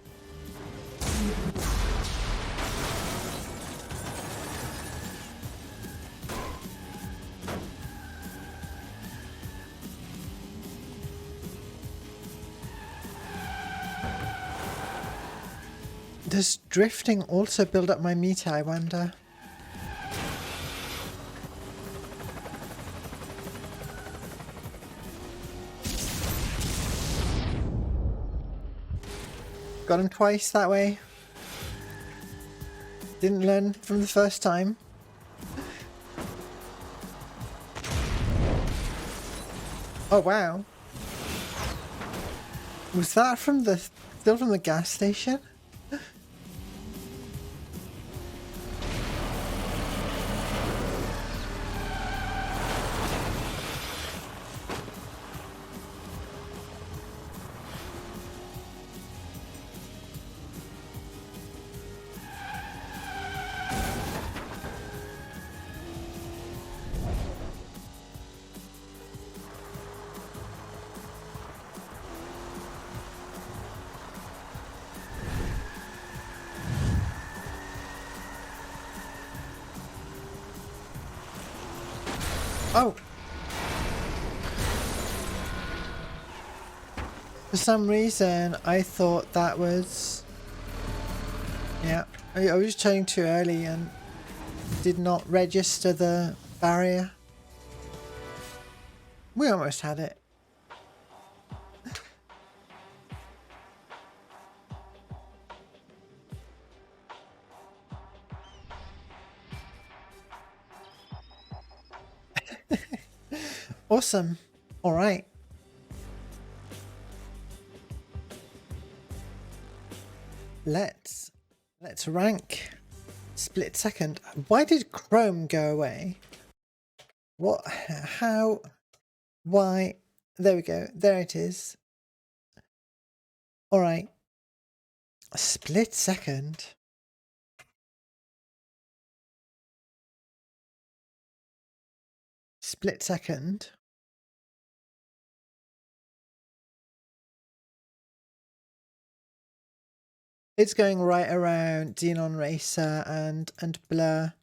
Does drifting also build up my meter, I wonder? Got him twice that way. Didn't learn from the first time. Oh wow. Was that from the... still from the gas station? Oh! For some reason, I thought that was... Yeah, I was turning too early and did not register the barrier. We almost had it. Awesome. All right. Let's rank split second. Why did Chrome go away? What? How? Why? There we go. There it is. All right. Split second. Split second. It's going right around Xenon Racer and Blur.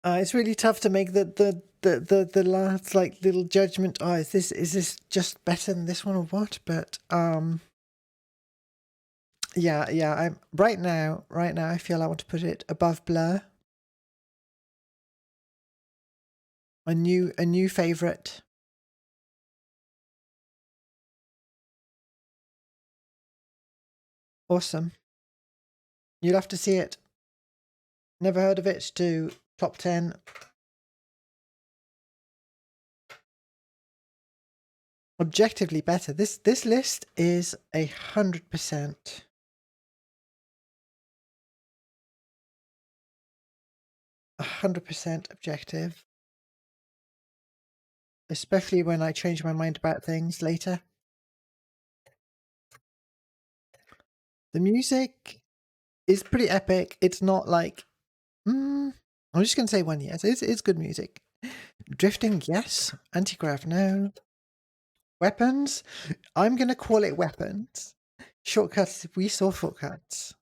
It's really tough to make the last like little judgment. Oh, is this just better than this one or what? But yeah. I'm right now. I feel I want to put it above Blur. A new favorite. Awesome. You'll have to see it. Never heard of it. To top 10. Objectively better. This list is 100%. 100% objective. Especially when I change my mind about things later. The music is pretty epic. It's not like... I'm just going to say one yes. It's good music. Drifting, yes. Anti-grav, no. Weapons? I'm going to call it weapons. Shortcuts, we saw shortcuts.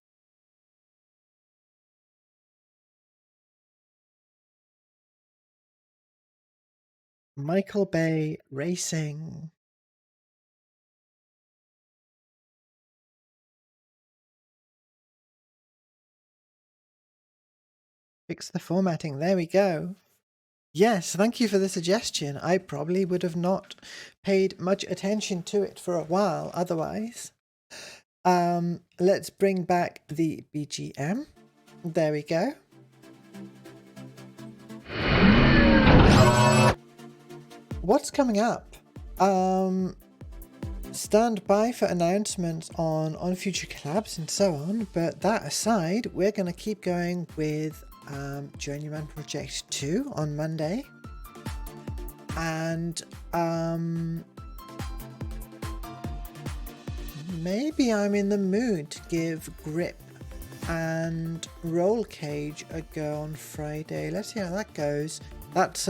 Michael Bay Racing. Fix the formatting. There we go. Yes, thank you for the suggestion. I probably would have not paid much attention to it for a while otherwise. Let's bring back the BGM. There we go. What's coming up? Stand by for announcements on future collabs and so on, but that aside, we're going to keep going with Journeyman Project 2 on Monday, and maybe I'm in the mood to give Grip and Roll Cage a go on Friday. Let's see how that goes. That's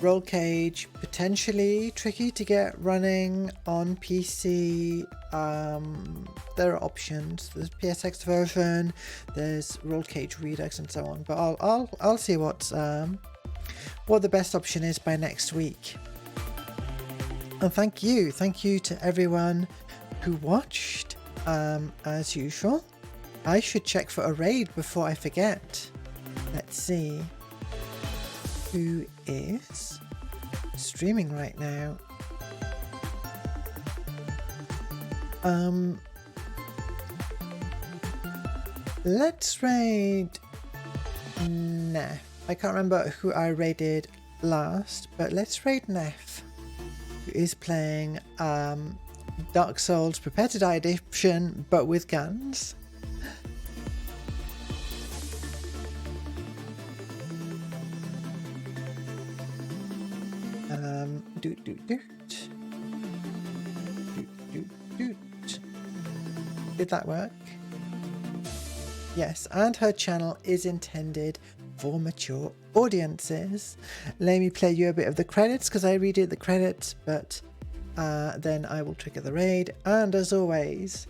Roll Cage, potentially tricky to get running on PC. There are options. There's PSX version, there's Roll Cage Redux, and so on. But I'll see what the best option is by next week. And thank you to everyone who watched. As usual, I should check for a raid before I forget. Let's see who is streaming right now. Let's raid Neff. I can't remember who I raided last, but let's raid Neff, who is playing Dark Souls Prepare to Die Edition, but with guns. Did that work? Yes, and her channel is intended for mature audiences. Let me play you a bit of the credits because I redid the credits, but then I will trigger the raid. And as always,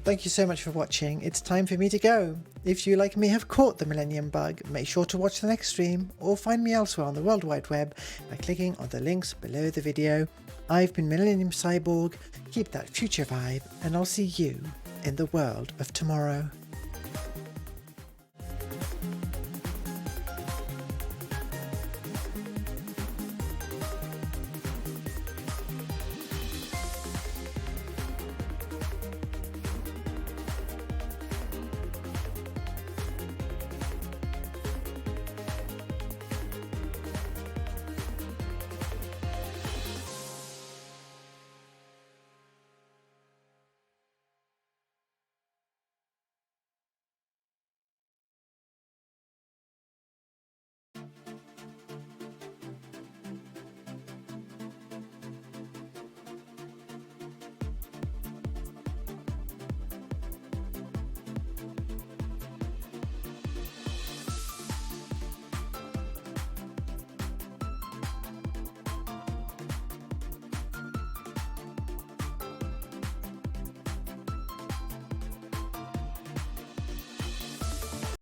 thank you so much for watching. It's time for me to go. If you, like me, have caught the Millennium Bug, make sure to watch the next stream or find me elsewhere on the World Wide Web by clicking on the links below the video. I've been Millennium Cyborg, keep that future vibe, and I'll see you in the world of tomorrow.